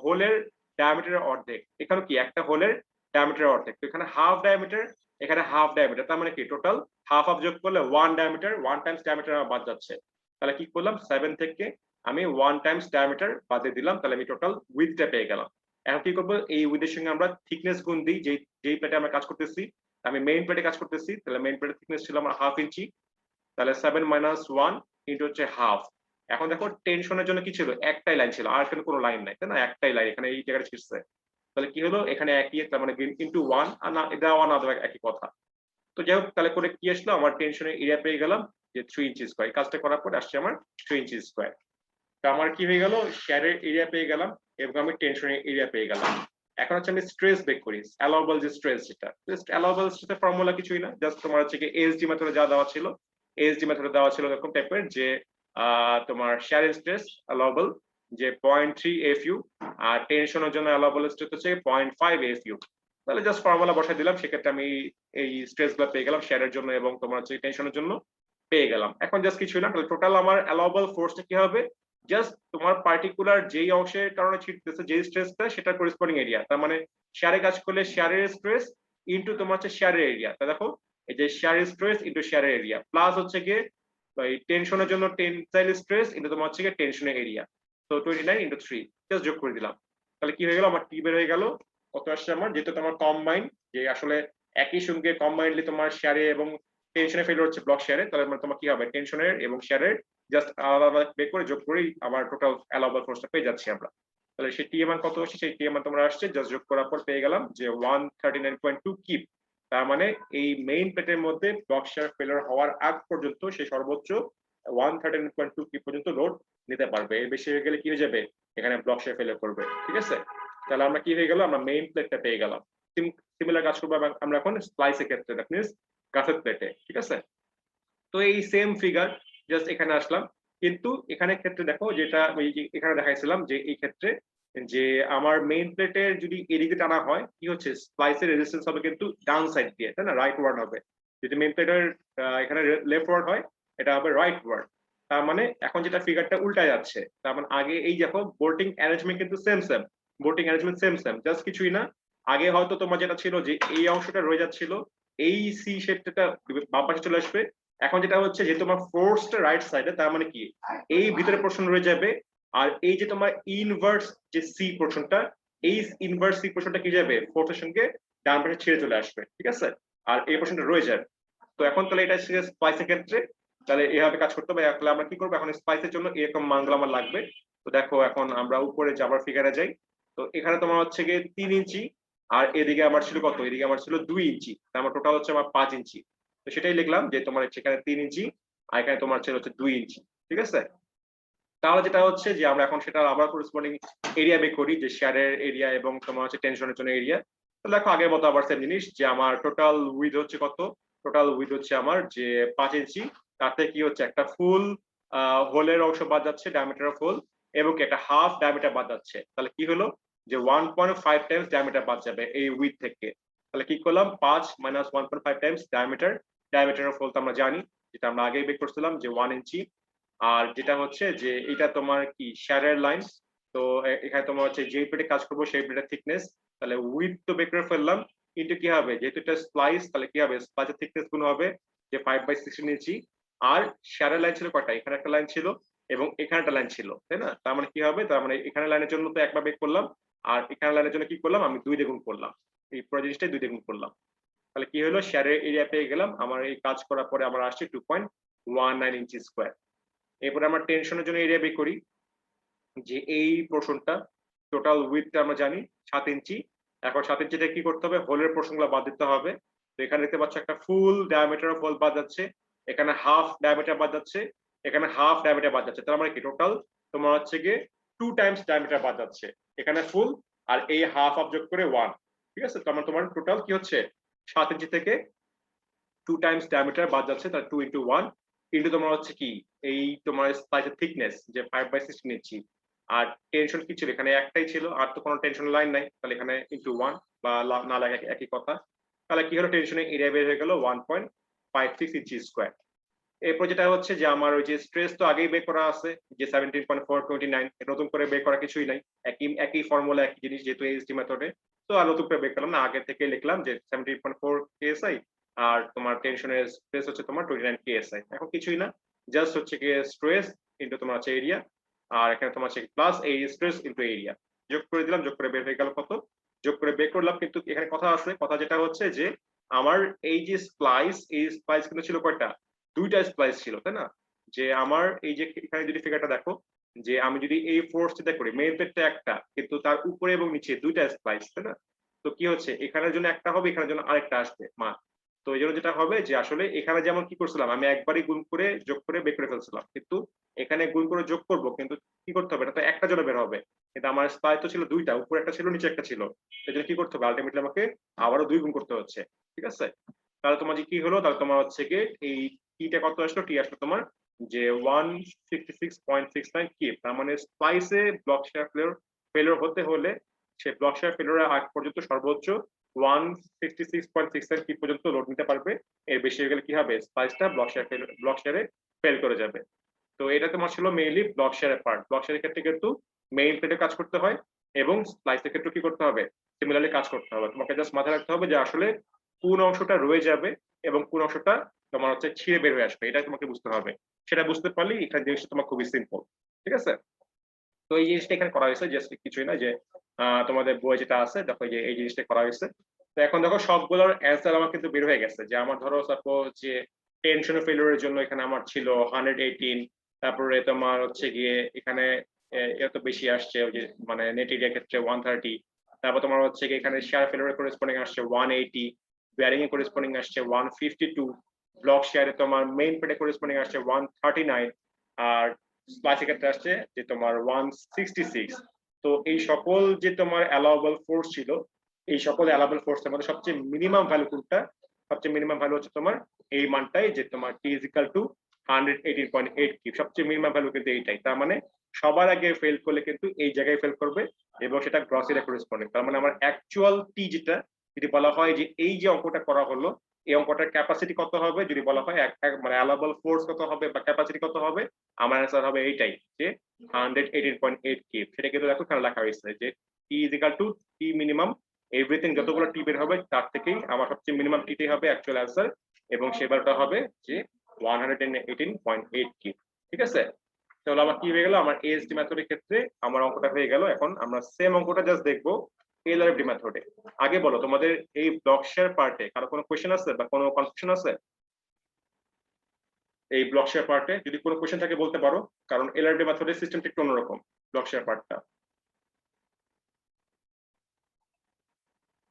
A: হোলের ডায়ামিটারের অর্ধেক। এখানে কি একটা হোলের ডায়ামিটারের অর্ধেক, তো এখানে হাফ ডায়ামিটার, এখানে হাফ ডায়ামিটার, তার মানে কি টোটাল হাফ হাফ যোগ করলে 1 ডায়ামিটার, 1 টাইমস ডায়ামিটার আমার বাদ যাচ্ছে। তাহলে কি করলাম, 7 থেকে আমি 1 টাইমস ডায়ামিটার বাদ দিয়ে দিলাম, তাহলে আমি টোটাল উইথটা পেয়ে গেলাম। এখন কি করবো, এই উইথের সঙ্গে আমরা থিকনেস গুণ দিই, যেই প্লেটে আমরা কাজ করতেছি। আমি মেইন প্লেটে কাজ করতেছি, তাহলে মেইন প্লেটের থিকনেস ছিল আমার 1/2 ইঞ্চি। তাহলে 7 মাইনাস 1 ইন্টু হচ্ছে হাফ। এখন দেখো টেনশনের জন্য কি ছিল, একটাই লাইন ছিল, আর কোনো লাইন নাই, তাই না, একটাই লাইন এখানে এই জায়গাটা ছিঁড়ছে। তাহলে কি হলো, এখানে একই, তার মানে ইন্টু 1, আর না এটা ওয়ান আদার একই কথা। তো যাই হোক, তাহলে করে কি আসলো, আমার টেনশনের এরিয়া পেয়ে গেলাম যে 3 ইঞ্চি স্কোয়ার। কাজটা করার পর আসছে আমার 3 ইঞ্চি স্কোয়ার। তো আমার কি হয়ে গেল, শেয়ারের এরিয়া পেয়ে গেলাম এবং আমি টেনশনের এরিয়া পেয়ে গেলাম। এখন হচ্ছে আমি স্ট্রেস বের করি, অ্যালাউবল যে স্ট্রেস, যেটা অ্যালাউবল স্ট্রেসের ফর্মুলা কিছুই না, জাস্ট তোমার হচ্ছে কি এসডি মেথডে যা দেওয়া ছিল, এসডি মেথডে দেওয়া ছিল এরকম টাইপের যে তোমার শেয়ার স্ট্রেস অ্যালাউবল যে 0.3 এফইউ, আর টেনশনের জন্য অ্যালাউবল স্ট্রেস হচ্ছে 0.5 এফইউ। তাহলে জাস্ট ফর্মুলা বসাই দিলাম, সেক্ষেত্রে আমি এই স্ট্রেস গুলো পেয়ে গেলাম শেয়ারের জন্য এবং তোমার হচ্ছে টেনশনের জন্য পেয়ে গেলাম। এখন জাস্ট কিছুই না, তাহলে টোটাল আমার অ্যালাউবল ফোর্সটা কি হবে, জাস্ট তোমার পার্টিকুলার যেই অংশের কারণে ছিটতেছে যেই স্ট্রেসটা, সেটা করেসপন্ডিং এরিয়া। তার মানে শেয়ারে কাজ করলে শেয়ারের স্ট্রেস ইনটু তোমার হচ্ছে শেয়ারের এরিয়া। তা দেখো, এই যে শেয়ারের স্ট্রেস ইনটু শেয়ারের এরিয়া প্লাস হচ্ছে গিয়ে এই টেনশনের জন্য টেনসাইল স্ট্রেস ইনটু তোমার হচ্ছে গিয়ে টেনশনের এরিয়া। তো 29 ইনটু 3 জাস্ট যোগ করে দিলাম। তাহলে কি হয়ে গেল, আমার টি বের হয়ে গেল কত আসছে আমার, যেহেতু তোমার কম্বাইন, যে আসলে একই সঙ্গে কম্বাইনলি তোমার শেয়ারে এবং টেনশনে ফেল হচ্ছে ব্লক শেয়ারে, তাহলে মানে তোমার কি হবে, টেনশনের এবং শেয়ারের জাস্ট আলাদা আলাদা বের করে যোগ করেই আমার টোটাল অ্যালাউবল ফোর্সটা পেয়ে যাচ্ছি আমরা। তাহলে সেই টি মান কত আসছে, সেই টি মান তোমরা আসছে জাস্ট যোগ করার পর পেয়ে গেলাম যে 139.2 কিপ। তার মানে এই মেইন প্লেটের মধ্যে ব্লক শেয়ার ফেলার হওয়ার আগ পর্যন্ত সে সর্বোচ্চ 139.2 কিপ পর্যন্ত লোড নিতে পারবে। এর বেশি হয়ে গেলে কি হয়ে যাবে, এখানে ব্লক শেয়ার ফেলার করবে, ঠিক আছে। তাহলে আমরা কি হয়ে গেল, আমরা মেইন প্লেটটা পেয়ে গেলাম। সিমিলার কাজ করবো আমরা এখন স্প্লাইসের ক্ষেত্রে, দ্যাট মিনস কাসেট প্লেটে, ঠিক আছে। তো এই সেম ফিগার জাস্ট এখানে আসলাম, কিন্তু এখানে ক্ষেত্রে দেখো যেটা ওই এখানে দেখাইছিলাম যে এই ক্ষেত্রে যে আমার মেইন প্লেটের যদি এদিকে টানা হয় কি হচ্ছে, স্প্লাইসের রেজিস্ট্যান্স হবে কিন্তু ডাউন সাইড দিয়ে, তাই না, রাইট ওয়ার্ড হবে। যদি মেইন প্লেটের এখানে লেফট ওয়ার্ড হয়, এটা হবে রাইট ওয়ার্ড। তার মানে এখন যেটা ফিগারটা উল্টা যাচ্ছে, তার মানে আগে এই দেখো বোল্টিং অ্যারেঞ্জমেন্ট কিন্তু same same, bolting arrangement same same, just কিছুই না। আগে হয়তো তোমার যেটা ছিল যে এই অংশটা রয়ে যাচ্ছিল, এই সি শেপটা বাম পাশে চলে আসবে। এখন যেটা হচ্ছে যে তোমার ফোর্সটা রাইট সাইডে, তার মানে কি এই ভিতরে পোর্শন রয়ে যাবে, আর এই যে তোমার ইনভার্স যে সি পোর্শনটা, এই ইনভার্স সি পোর্শনটা কি যাবে, ফোর্সের সঙ্গে ডান পাশে ছেড়ে চলে আসবে, ঠিক আছে। আর এই পোর্শনটা রয়ে যাবে। তো এখন তাহলে এটা স্পাইসের ক্ষেত্রে তাহলে এভাবে কাজ করতে হবে। তাহলে আমরা কি করবো, এখন স্পাইসের জন্য এরকম মানগুলো আমার লাগবে। তো দেখো এখন আমরা উপরে যাবার ফিগারে যাই। তো এখানে তোমার হচ্ছে গিয়ে 3 ইঞ্চি, আর এদিকে আমার ছিল কত, এদিকে আমার ছিল 2 ইঞ্চি, তার আমার টোটাল হচ্ছে আমার 5 ইঞ্চি। তো সেটাই লিখলাম যে তোমার সেখানে 3 ইঞ্চি আর এখানে তোমার ছিল হচ্ছে 2 ইঞ্চি, ঠিক আছে। তাহলে যেটা হচ্ছে যে আমরা এখন সেটা আবার করেসপন্ডিং এরিয়া বের করি, যে শেয়ারের এরিয়া এবং তোমার হচ্ছে টেনশনের জন্য এরিয়া। তো দেখো আগের মতো আবার সেম জিনিস, যে আমার টোটাল উইথ হচ্ছে কত, টোটাল উইথ হচ্ছে আমার যে 5 ইঞ্চি, তাতে কি হচ্ছে একটা ফুল হোলের অংশ বাদ যাচ্ছে, ডায়ামিটার অফ হোল, এবং একটা হাফ ডায়ামিটার বাদ যাচ্ছে। তাহলে কি হলো যে 1.5 টাইমস ডায়ামিটার বাদ যাবে এই উইথ থেকে। তাহলে কি করলাম, 5 minus 1.5 times diameter, diameter of hole তো আমরা জানি, যেটা আমরা আগেই বের করছিলাম যে 1 ইঞ্চি। আর যেটা হচ্ছে যে এটা তোমার কি শ্যারের লাইন, তো এখানে তোমার হচ্ছে যে প্লেটে কাজ করবো সেই প্লেটের থিকনেস, তাহলে উইথ তো বের করে ফেললাম, কিন্তু কি হবে যেহেতু এটা স্প্লাইস, তাহলে কি হবে স্প্লাইসের থিকনেস গুণ হবে যে 5/16 ইঞ্চি। আর শ্যারের লাইন ছিল কয়টা, এখানে একটা লাইন ছিল এবং এখানে একটা লাইন ছিল, তাই না? তার মানে কি হবে, তার মানে এখানে লাইনের জন্য তো একবার বের করলাম, আর এখানে লাইনের জন্য কি করলাম, আমি 2 দিয়ে গুণ করলাম, এই পুরো জিনিসটাই 2 দিয়ে গুণ করলাম। তাহলে কি হলো, শ্যারের এরিয়া পেয়ে গেলাম। আমার এই কাজ করার পরে আমার আসছে 2.19 ইঞ্চি স্কোয়ার। এরপরে আমরা টেনশনের জন্য এরিয়া বের করি, যে এই পোর্শনটা টোটাল উইথটা আমরা জানি 7 ইঞ্চি। এখন 7 ইঞ্চি থেকে কি করতে হবে, হোলের পোর্শনগুলো বাদ দিতে হবে। তো এখানে দেখতে পাচ্ছ একটা ফুল ডায়ামিটার অফ হোল বাদ যাচ্ছে, এখানে হাফ ডায়ামিটার বাদ যাচ্ছে, এখানে হাফ ডায়ামিটার বাদ যাচ্ছে। তার মানে কি টোটাল তোমার হচ্ছে গিয়ে 2 টাইমস ডায়ামিটার বাদ যাচ্ছে, এখানে ফুল আর এই হাফ অফ যোগ করে 1। ঠিক আছে, তার মানে তোমার টোটাল কি হচ্ছে 7 ইঞ্চি থেকে 2 টাইমস ডায়ামিটার বাদ যাচ্ছে, তার 2 ইন্টু 1 ইন্টু তোমার হচ্ছে কি এই তোমার স্প্লাইসের থিকনেস যে 5/16 ইঞ্চি। আর টেনশন কি ছিল, এখানে একটাই ছিল, আর তো কোনো টেনশন লাইন নাই, তাহলে এখানে ইন্টু 1 বা না লাগে একই কথা। তাহলে কি হলো, টেনশনের এরিয়া বের হয়ে গেল 1.56 ইঞ্চি স্কোয়ার। এরপর যেটা হচ্ছে যে আমার ওই যে স্ট্রেস তো আগেই বের করা আছে যে 17.429, নতুন করে বের করা কিছুই নাই, একই একই ফর্মুলা একই জিনিস যেহেতু এইচডি মেথডে। তো আর নতুন করে বের করলাম না, আগে থেকে লিখলাম যে 17.4 কেএসআই, আর তোমার টেনশনের স্ট্রেস হচ্ছে তোমার 29 কেএসআই। এখন কিছুই না, জাস্ট হচ্ছে কি স্ট্রেস ইনটু তোমার হচ্ছে এরিয়া, আর এখানে তোমার হচ্ছে প্লাস এই স্ট্রেস ইনটু এরিয়া, যোগ করে দিলাম, যোগ করে বের হয়ে গেল কত, যোগ করে বের করলাম। কিন্তু এখানে কথা আছে, কথা যেটা হচ্ছে যে আমার এই যে স্প্লাইস, এই স্প্লাইস কিন্তু ছিল কয়টা, 2টা স্প্লাইস ছিল, তাই না? যে আমার এই যে এখানে যদি ফিগারটা দেখো, যে আমি যদি এই ফোর্সটা করি, মেইন প্লেটটা একটা, কিন্তু তার উপরে এবং নিচে 2টা স্প্লাইস, তাই না? তো কি হচ্ছে, এখানের জন্য একটা হবে, এখানের জন্য আরেকটা আসবে মান। তো এই জন্য যেটা হবে যে আসলে এখানে যেমন কি করছিলাম, আমি একবারই গুণ করে যোগ করে বের করে ফেলছিলাম, কিন্তু এখানে গুণ করে যোগ করব, কিন্তু কি করতে হবে, এটা তো একটা জন্য বের হবে, কিন্তু আমার স্প্লাইস তো ছিল 2টা, উপরে একটা ছিল নিচে একটা ছিল, এই জন্য কি করতে হবে, আলটিমেটলি আমাকে আবারও 2 গুণ করতে হচ্ছে। ঠিক আছে, তাহলে তোমার যে কি হলো, তাহলে তোমার হচ্ছে কি এই টিটা কত আসলো, টি আসলো তোমার যে 166.69 কিপ। তার মানে স্প্লাইসে ব্লক শেয়ার ফেলিওর হতে হলে সে ব্লক শেয়ার ফেলিওরের আগ পর্যন্ত সর্বোচ্চ 166.69 কিপ পর্যন্ত লোড নিতে পারবে। এর বেশি হয়ে গেলে কি হবে, স্প্লাইসটা ব্লক শেয়ারে ফেল করে যাবে। তো এটা তোমার ছিল মেইনলি ব্লক শেয়ারের পার্ট। ব্লক শেয়ারের ক্ষেত্রে কিন্তু মেইন প্লেটে কাজ করতে হয় এবং স্প্লাইসের ক্ষেত্রে কি করতে হবে, সিমিলারলি কাজ করতে হবে। তোমাকে জাস্ট মাথায় রাখতে হবে যে আসলে কোন অংশটা রয়ে যাবে এবং কোন অংশটা তোমার হচ্ছে ছিঁড়ে বের হয়ে আসবে, এটা তোমাকে বুঝতে হবে। সেটা বুঝতে পারলেই এখানে জিনিসটা তোমার খুবই সিম্পল। ঠিক আছে, তো এই জিনিসটা এখানে করা হয়েছে, জাস্ট কিছুই না যে তোমাদের বই যেটা আছে দেখো যে এই জিনিসটা করা হয়েছে। তো এখন দেখো সবগুলোর অ্যান্সার আমার কিন্তু বের হয়ে গেছে, যে আমার ধরো সাপোজ যে টেনশন ফেলিওরের জন্য এখানে আমার ছিল 118, তারপরে তোমার হচ্ছে গিয়ে এখানে এত বেশি আসছে ওই যে মানে নেট এরিয়ার ক্ষেত্রে 130, তারপর তোমার হচ্ছে গিয়ে এখানে শেয়ার ফেলিওরের করেসপন্ডিং আসছে 180, বেয়ারিং এর করেসপন্ডিং আসছে 152, ব্লক শেয়ারে তোমার মেইন প্লেটে করেসপন্ডিং আসছে 139, আর স্প্লাইসের ক্ষেত্রে আসছে যে তোমার 166। তো এই সকল যে তোমার অ্যালাউবল ফোর্স ছিল, এই সকল অ্যালাউবল ফোর্সের মধ্যে সবচেয়ে মিনিমাম ভ্যালু কোনটা, সবচেয়ে মিনিমাম ভ্যালু হচ্ছে তোমার এই মানটাই, যে তোমার টি ইজ ইকুয়াল টু 118.8 কিউব, সবচেয়ে মিনিমাম ভ্যালু কিন্তু এইটাই। তার মানে সবার আগে ফেল করলে কিন্তু এই জায়গায় ফেল করবে এবং সেটা গ্রস এরিয়া করেসপন্ডিং। তার মানে আমার অ্যাকচুয়াল টি যেটা, যদি বলা হয় যে এই যে অঙ্কটা করা হলো, এই অঙ্কটার ক্যাপাসিটি কত হবে, যদি বলা হয় মানে অ্যালাউবল ফোর্স কত হবে বা ক্যাপাসিটি কত হবে, আমার অ্যান্সার হবে এইটাই, যে 118.8 কিউব। সেটা কিন্তু দেখো এখানে লেখা হয়েছে যে T is equal to T minimum, everything যতগুলো টি বের হবে তার থেকেই আমার সবচেয়ে মিনিমাম টিটাই হবে অ্যাকচুয়াল অ্যান্সার, এবং সেবারটা হবে যে 118.8 কিউব। ঠিক আছে, তাহলে আমার কি হয়ে গেল, আমার এএসডি মেথডের ক্ষেত্রে আমার অঙ্কটা হয়ে গেল। এখন আমরা সেম অঙ্কটা জাস্ট দেখবো এলআরএফডি মেথডে। আগে বলো তোমাদের এই ব্লক শেয়ার পার্টে কারো কোনো কোশ্চেন আছে বা কোনো কনফিউশন আছে? এই ব্লক শেয়ার পার্টে যদি কোনো কোশ্চেন থাকে বলতে পারো, কারণ এলআরএফডি মেথডের সিস্টেমটা একটু অন্যরকম ব্লক শেয়ার পার্টটা।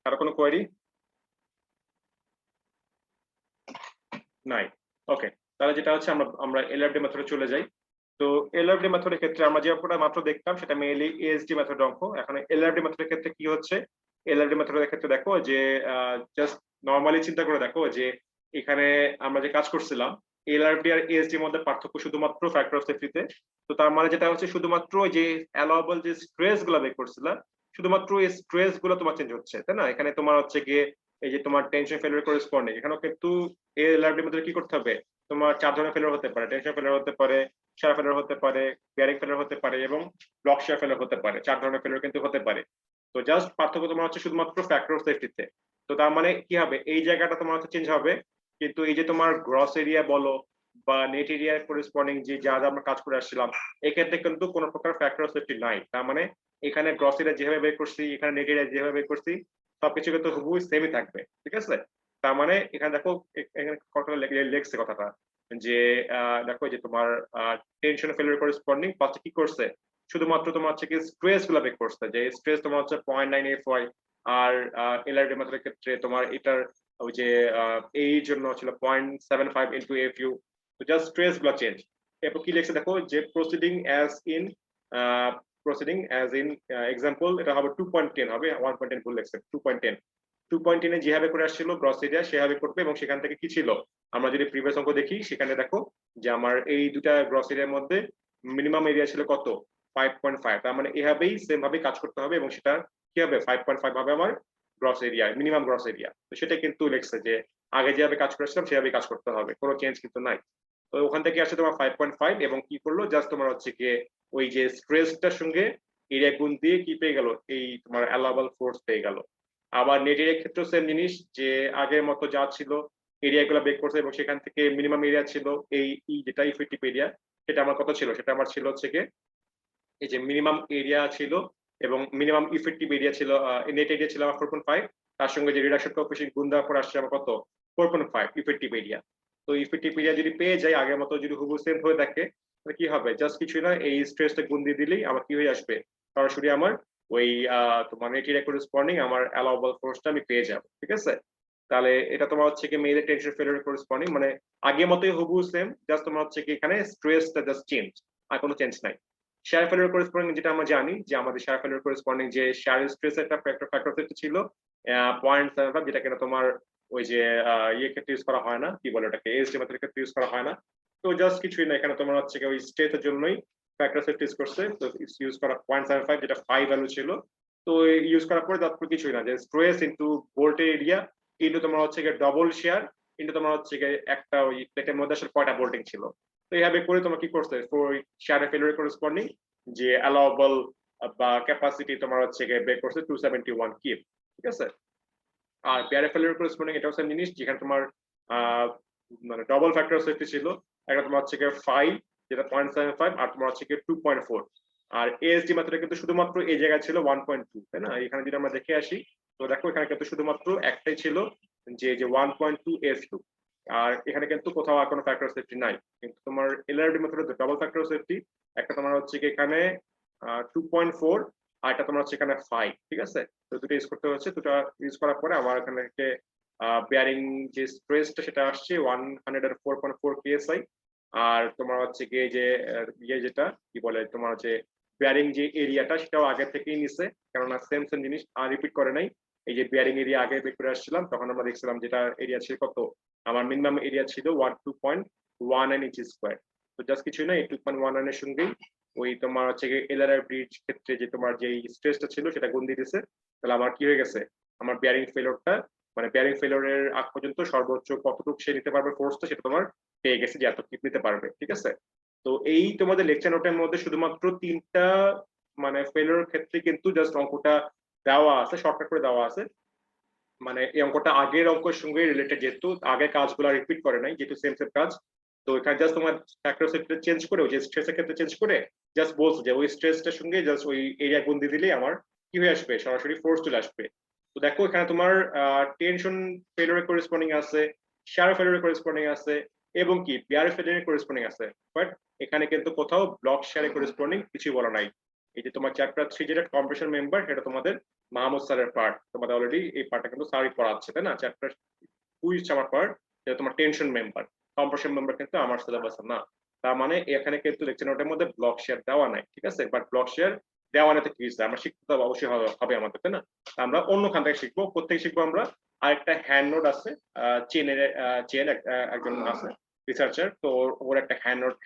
A: কারো কোনো কোয়েরি নাই? ওকে, তাহলে যেটা হচ্ছে আমরা আমরা এলআরএফডি মেথডে চলে যাই। তো এলআরএফডি মেথডের ক্ষেত্রে আমরা যে অঙ্কটা মাত্র দেখলাম সেটা মেইনলি এএসডি মেথড অঙ্ক। এখন এলআরএফডি মেথডের ক্ষেত্রে কি হচ্ছে, এলআরএফডি মেথডের ক্ষেত্রে দেখো যে জাস্ট নরমালি চিন্তা করে দেখো যে এখানে আমরা যে কাজ করছিলাম, এলআরডি আর এএসডি এর মধ্যে পার্থক্য শুধুমাত্র ফ্যাক্টর অফ সেফটিতে। তো তার মানে যেটা হচ্ছে শুধুমাত্র যে অ্যালাউয়েবল যে স্ট্রেস গুলো বের করছিল, শুধুমাত্র এই স্ট্রেস গুলো তোমার চেঞ্জ হচ্ছে, তাই না? এখানে তোমার হচ্ছে গিয়ে এই যে তোমার টেনশন ফেলিওর করেসপন্ডিং, এখানেও কিন্তু এলআরডি এর মধ্যে কি করতে হবে, তোমার 4 ধরনের ফেলিওর হতে পারে, টেনশন ফেলিওর হতে পারে, শিয়ার ফেলিওর হতে পারে, বেয়ারিং ফেলিওর হতে পারে এবং ব্লক শিয়ার ফেলিওর হতে পারে। 4 ধরনের ফেলিওর কিন্তু হতে পারে। তো জাস্ট পার্থক্য তোমার হচ্ছে শুধুমাত্র ফ্যাক্টর অফ সেফটিতে। তো তার মানে কি হবে, এই জায়গাটা তোমার হচ্ছে চেঞ্জ হবে, কিন্তু এই যে তোমার গ্রস এরিয়া বলো বা নেট এরিয়া করেসপন্ডিং যে যা যা আমরা কাজ করে আসছিলাম, এক্ষেত্রে কিন্তু কোনো প্রকার ফ্যাক্টর অফ সেফটি নাই। তার মানে এখানে গ্রস এরিয়া যেভাবে বের করছি, এখানে নেট এরিয়া যেভাবে বের করছি, সবকিছু কিন্তু হুবহু সেমই থাকবে, ঠিক আছে? তার মানে এখানে দেখো, এখানে কথাটা লেখছে কথাটা যে দেখো যে তোমার টেনশন ফেলিওর করেসপন্ডিং ফার্স্টে কি করছে, শুধুমাত্র তোমার হচ্ছে কি স্ট্রেস গুলো বের করছে, যে স্ট্রেস তোমার হচ্ছে 0.9 FY, আর এলআরডি মেথডের ক্ষেত্রে তোমার এটার ওই যে এই জন্য ছিল 0.75 ইনটু FU। তো জাস্ট স্ট্রেস গুলো চেঞ্জ। এরপর কি লিখছে দেখো, যে প্রসিডিং অ্যাজ ইন এক্সাম্পল, এটা হবে 2.10, হবে 1.10 ভুল লিখছে, 2.10। 2.10 এ যেভাবে করে আসছিল গ্রস এরিয়া সেভাবে করবে, এবং সেখান থেকে কি ছিল, আমরা যদি প্রিভিয়াস অঙ্ক দেখি সেখানে দেখো যে আমার এই দুটা গ্রস এরিয়ার মধ্যে মিনিমাম এরিয়া ছিল কত, 5.5। তার মানে এভাবেই সেম ভাবে কাজ করতে হবে, এবং সেটা কি হবে, 5.5 হবে আমার gross area, minimum gross area. তো সেটা কিন্তু লেখছে যে আগে যেভাবে কাজ করেছিলাম সেভাবে কাজ করতে হবে, কোনো চেঞ্জ কিন্তু নাই। তো ওখান থেকে আসে তোমার 5.5, এবং কি করলো, জাস্ট তোমার হচ্ছে গিয়ে ওই যে স্ট্রেসটার সঙ্গে এরিয়া গুণ দিয়ে কি পেয়ে গেল, এই তোমার অ্যালাউয়েবল ফোর্স পেয়ে গেল। আবার নেট এরিয়ার ক্ষেত্রেও সেম জিনিস, যে আগের মতো যা ছিল এরিয়া গুলো বের করছে, এবং সেখান থেকে মিনিমাম এরিয়া ছিল এই যেটা ইফেক্টিভ এরিয়া, সেটা আমার কত ছিল, সেটা আমার ছিল হচ্ছে গিয়ে এই যে মিনিমাম এরিয়া ছিল, এবং মিনিমাম ইফেক্টিভ এরিয়া ছিল, নেট এরিয়া ছিল আমার 4.5, তার সঙ্গে যে রিডাকশন কোএফিসিয়েন্ট গুণ দেওয়ার পর আসছে আমার কত, 4.5 ইফেক্টিভ এরিয়া। তো ইফেক্টিভ এরিয়া যদি পেয়ে যাই আগের মতো, যদি হুবহু সেম হয়ে থাকে, তাহলে কি হবে, জাস্ট কিছুই না, এই স্ট্রেসটা গুণ দিয়ে দিলেই আমার কি হয়ে আসবে, সরাসরি আমার ওই তোমার নেট এরিয়া করেসপন্ডিং আমার অ্যালাউয়েবল ফোর্সটা আমি পেয়ে যাব, ঠিক আছে? তাহলে এটা তোমার হচ্ছে কি মেয়েদের টেনশন ফেলিওর করেসপন্ডিং, মানে আগের মতোই হুবহু সেম, জাস্ট তোমার হচ্ছে কি এখানে স্ট্রেসটা জাস্ট চেঞ্জ, আর কোনো চেঞ্জ নাই। শেয়ার ফেলিওর করেসপন্ডিং যেটা আমরা জানি, যে আমাদের শেয়ার ফেলিওর করেসপন্ডিং যে শেয়ার স্ট্রেস একটা ফ্যাক্টর ছিল 0.75, যেটা কিনা তোমার ওই যে ইয়ে ক্ষেত্রে ইউজ করা হয় না, কি বলে ওটাকে, এএসডি মেথডের ক্ষেত্রে ইউজ করা হয় না। তো জাস্ট কিছুই না, এখানে তোমার হচ্ছে ওই স্ট্রেসের জন্যই ফ্যাক্টর সেফটি ইউজ করছে, তো ইউজ করা 0.75, যেটা 5 ভ্যালু ছিল। তো ইউজ করার পরে তারপর কিছুই না, যে stress into voltage area into তোমার হচ্ছে ডবল শেয়ার ইনটু তোমার হচ্ছে একটা ওই প্লেটের মধ্যে আসলে কয়টা বোল্টিং ছিল। তো এইভাবে করে তোমার কি করছে, শেয়ার ফেলিওর করেসপন্ডিং যে অ্যালাউয়েবল বা ক্যাপাসিটি তোমার হচ্ছে বের করছে 271 কিপ, ঠিক আছে? আর পেয়ার ফেলিওর করেসপন্ডিং এটাও সেম জিনিস, যেখানে তোমার মানে ডবল ফ্যাক্টর সেফটি ছিল, একটা তোমার হচ্ছে 5, যেটা 0.75, আর তোমার হচ্ছে 2.4। আর এএসডি মেথডে কিন্তু শুধুমাত্র এই জায়গায় ছিল 1.2, তাই না? এখানে যদি আমরা দেখে আসি, তো দেখো এখানে কিন্তু শুধুমাত্র একটাই ছিল, যে 1.2 S2, আর এখানে কিন্তু কোথাও আর কোনো ফ্যাক্টর সেফটি নাই। কিন্তু তোমার এলআরডি মেথডে ডাবল ফ্যাক্টর সেফটি, একটা তোমার হচ্ছে এখানে 2.4, আর একটা তোমার হচ্ছে এখানে 5, ঠিক আছে? তো দুটো ইউজ করতে হচ্ছে, দুটো ইউজ করার পরে আমার এখানে বেয়ারিং যে স্ট্রেসটা সেটা আসছে 104.4 psi, আর তোমার হচ্ছে গিয়ে যে ইয়ে যেটা কি বলে তোমার হচ্ছে বেয়ারিং যে এরিয়াটা সেটাও আগে থেকেই নিছে, কেননা সেম সেম জিনিস আর রিপিট করে নাই। এই যে বেয়ারিং এরিয়া আগে বের করে আসছিলাম, তখন আমরা দেখছিলাম যেটা এরিয়া ছিল কত, আমার মিনিমাম এরিয়া ছিল 2.19 ইঞ্চি স্কোয়ার। তো জাস্ট কিছুই না, এই 2.19 এর সঙ্গেই ওই তোমার হচ্ছে এলআরআই ব্রিজ ক্ষেত্রে যে তোমার যে স্ট্রেসটা ছিল সেটা গুণ দিয়ে দিছে। তাহলে আমার কি হয়ে গেছে, আমার বেয়ারিং ফেলিওরটা, মানে বেয়ারিং ফেলিওরের আগ পর্যন্ত সর্বোচ্চ কতটুকু সে নিতে পারবে ফোর্সটা, সেটা তোমার পেয়ে গেছে যে এত কিপ নিতে পারবে, ঠিক আছে? তো এই তোমাদের লেকচার নোটের মধ্যে শুধুমাত্র 3টা মানে ফেলিওর ক্ষেত্রে কিন্তু জাস্ট অঙ্কটা দেওয়া আছে, শর্টকাট করে দেওয়া আছে। মানে এই অঙ্কটা আগের অঙ্কের সঙ্গে রিলেটেড, যেহেতু আগের কাজগুলো রিপিট করে নাই, যেহেতু সেম সেম কাজ। তো এখানে জাস্ট তোমার ফ্যাক্টর সেক্টর চেঞ্জ করে, ওই যে স্ট্রেসের ক্ষেত্রে চেঞ্জ করে জাস্ট বলছো যে ওই স্ট্রেসটার সঙ্গে জাস্ট ওই এরিয়া গুণ দিয়ে দিলেই আমার কি হয়ে আসবে, সরাসরি ফোর্স চলে আসবে। তো দেখো এখানে তোমার টেনশন ফেলিওর করেসপন্ডিং আছে, শেয়ার ফেলিওর করেসপন্ডিং আছে, এবং কি পেয়ার ফেলিওর করেসপন্ডিং আছে, বাট এখানে কিন্তু কোথাও ব্লক শেয়ার করেসপন্ডিং কিছু বলা নাই। এই যে তোমার চ্যাপ্টার 3 যেটা কম্প্রেশন মেম্বার, সেটা তোমাদের মাহমুদ স্যারের পার্ট, তোমাদের অলরেডি এই পার্টটা কিন্তু স্যারই পড়াচ্ছে, তাই না? চ্যাপ্টার 2 আমার পার্ট, যেটা তোমার টেনশন মেম্বার, কম্প্রেশন মেম্বার কিন্তু আমার সিলেবাস না। তার মানে এখানে কিন্তু লেকচার নোটের মধ্যে ব্লক শেয়ার দেওয়া নাই, ঠিক আছে? বাট ব্লক শেয়ার দেওয়া নেই তো কি হয়েছে, আমরা শিখতে তো অবশ্যই হবে আমাদের, তাই না? আমরা অন্য খান থেকে শিখবো, কোথেকে শিখবো আমরা, আরেকটা হ্যান্ড নোট আছে, চেনের চেন একজন আছে, রিসার্চার, তো ওর একটা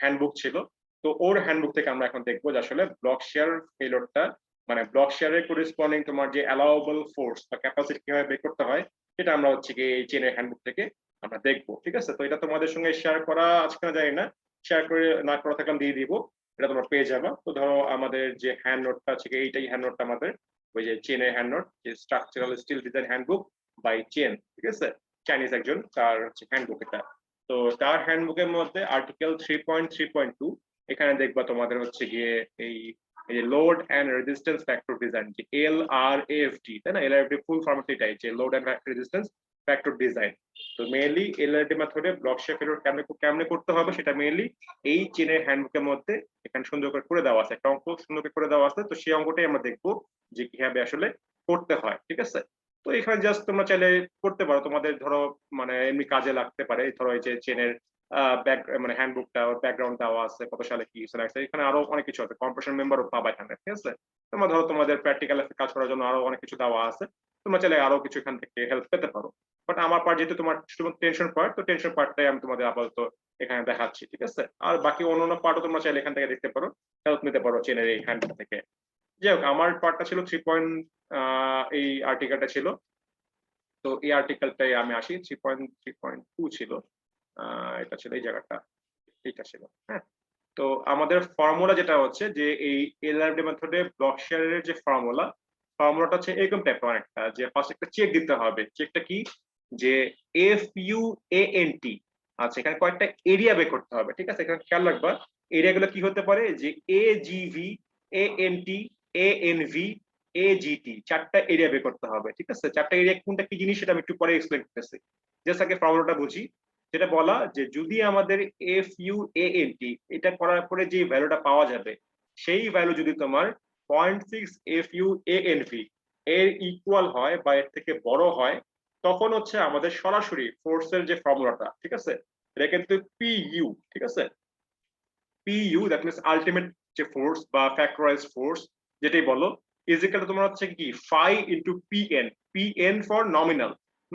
A: হ্যান্ডবুক ছিল। তো ওর হ্যান্ডবুক থেকে আমরা এখন দেখবো যে আসলে ব্লক শেয়ার ফেলোরটা, মানে ব্লক শেয়ারের করেসপন্ডিং তোমার যে অ্যালাউয়েবল ফোর্স বা ক্যাপাসিটি কিভাবে বের করতে হয়, সেটা আমরা হচ্ছে কি এই চেনের হ্যান্ডবুক থেকে আমরা দেখবো। ঠিক আছে, তো এটা তোমাদের সঙ্গে শেয়ার করা আজকে না জানি না, শেয়ার করে না করা থাকলে দিয়ে দিব, এটা তোমরা পেয়ে যাবা। তো ধরো আমাদের যে হ্যান্ড নোটটা আছে, এইটাই হ্যান্ড নোটটা আমাদের, ওই যে চেনের হ্যান্ড নোট, যে structural steel design handbook by Chen, ঠিক আছে, চাইনিজ একজন, তার হচ্ছে হ্যান্ডবুক এটা। তো তার হ্যান্ডবুকের মধ্যে আর্টিকেল 3.3.2, এখানে দেখবা তোমাদের হচ্ছে গিয়ে এই load and resistance factor design, যে LRAFD, তাই না? LRAFD ফুল ফর্ম এটাই, যে load and resistance factor design. তো মেইনলি LRAFD মেথডে ব্লক শেয়ার ফেলোর কেমনে করতে হবে সেটা মেইনলি এই চেনের হ্যান্ডবুকের মধ্যে এখানে সুন্দর করে দেওয়া আছে, একটা অঙ্ক সুন্দর করে দেওয়া আছে। তো সেই অঙ্কটাই আমরা দেখবো যে কিভাবে আসলে করতে হয়। ঠিক আছে, তো এখানে জাস্ট তোমরা চাইলে করতে পারো, তোমাদের ধরো মানে এমনি কাজে লাগতে পারে। ধরো এই যে চেনের মানে হ্যান্ডবুকটা, ওর ব্যাকগ্রাউন্ড দেওয়া আছে, কত সালে কি আছে, এখানে আরো অনেক কিছু আছে, কম্পিটিশন মেম্বারও পাবা এখানে। ঠিক আছে, তোমরা ধরো তোমাদের প্র্যাকটিক্যাল কাজ করার জন্য আরো অনেক কিছু দেওয়া আছে, তোমরা চাইলে আরো কিছু এখান থেকে হেল্প পেতে পারো। বাট আমার পার্ট যেহেতু তোমার শুধুমাত্র টেনশন পার্ট, তো টেনশন পার্টটাই আমি তোমাদের আপাতত এখানে দেখাচ্ছি। ঠিক আছে, আর বাকি অন্যান্য পার্টও তোমরা চাইলে এখান থেকে দেখতে পারো, হেল্প নিতে পারো চেনের এই হ্যান্ডবুক থেকে। যাই হোক, আমার পার্টটা ছিল 3 এই আর্টিকেলটা ছিল। তো এই আর্টিকেলটাই আমি আসি, 3.3.2 ছিল, এটা ছিল এই জায়গাটা, এটা ছিল। হ্যাঁ, তো আমাদের ফর্মুলা যেটা হচ্ছে যে এই LRD মেথডে ব্লক শেয়ারের যে ফর্মুলাটা হচ্ছে এরকম টাইপের একটা, যে ফার্স্ট একটা চেক দিতে হবে। চেকটা কি, যে FUANT, আচ্ছা এখানে কয়েকটা এরিয়া বের করতে হবে। ঠিক আছে, এখানে খেয়াল রাখবা এরিয়া গুলো কি হতে পারে, যে AGV, ANT, ANV, AGT, চারটা এরিয়া বের করতে হবে। ঠিক আছে, চারটা এরিয়া কোনটা কি জিনিস সেটা আমি একটু পরে এক্সপ্লেন করতেছি, জাস্ট আগে ফর্মুলাটা বুঝি। যেটা বলা যে যদি আমাদের FUANT এটা করার পরে যে ভ্যালুটা পাওয়া যাবে, সেই ভ্যালু যদি তোমার 0.6 FUANV এর ইকুয়াল হয় বা এর থেকে বড় হয়, তখন হচ্ছে আমাদের সরাসরি ফোর্সের যে ফর্মুলাটা, ঠিক আছে, এটা কিন্তু PU। ঠিক আছে, PU দ্যাট মিনস আলটিমেট যে ফোর্স বা ফ্যাক্টরাইজড ফোর্স যেটাই বলো, ইজ ইকুয়াল টু তোমার হচ্ছে কি phi into PN for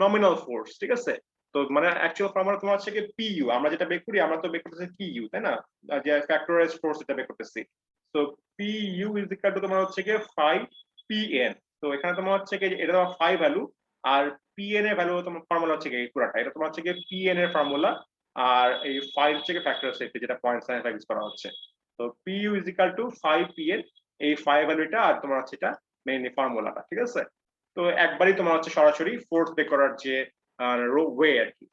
A: nominal force. ঠিক আছে, তো মানে অ্যাকচুয়াল ফর্মুলা তোমার হচ্ছে কি PU, আমরা যেটা বের করি আমরা তো বের করতেছি PU, তাই না, যে ফ্যাক্টরাইজড ফোর্স এটা বের করতেছি। তো PU ইজ ইকুয়াল টু তোমার হচ্ছে কি ফাই PN। তো এখানে তোমার হচ্ছে কি এটা তোমার ফাই ভ্যালু, আর PN এর ভ্যালু তোমার ফর্মুলা হচ্ছে কি পুরাটা, এটা তোমার হচ্ছে কি PN এর ফর্মুলা, আর এই 5 থেকে ফ্যাক্টর সেফটি যেটা 0.75 ইউজ করা হচ্ছে। তো PU is equal two 5PN, এই 5 ভ্যালুটা আর তোমার হচ্ছে এটা মেইনলি ফর্মুলাটা। ঠিক আছে, তো একবারই তোমার হচ্ছে সরাসরি ফোর্স বের করার যে ওয়ে আর কি।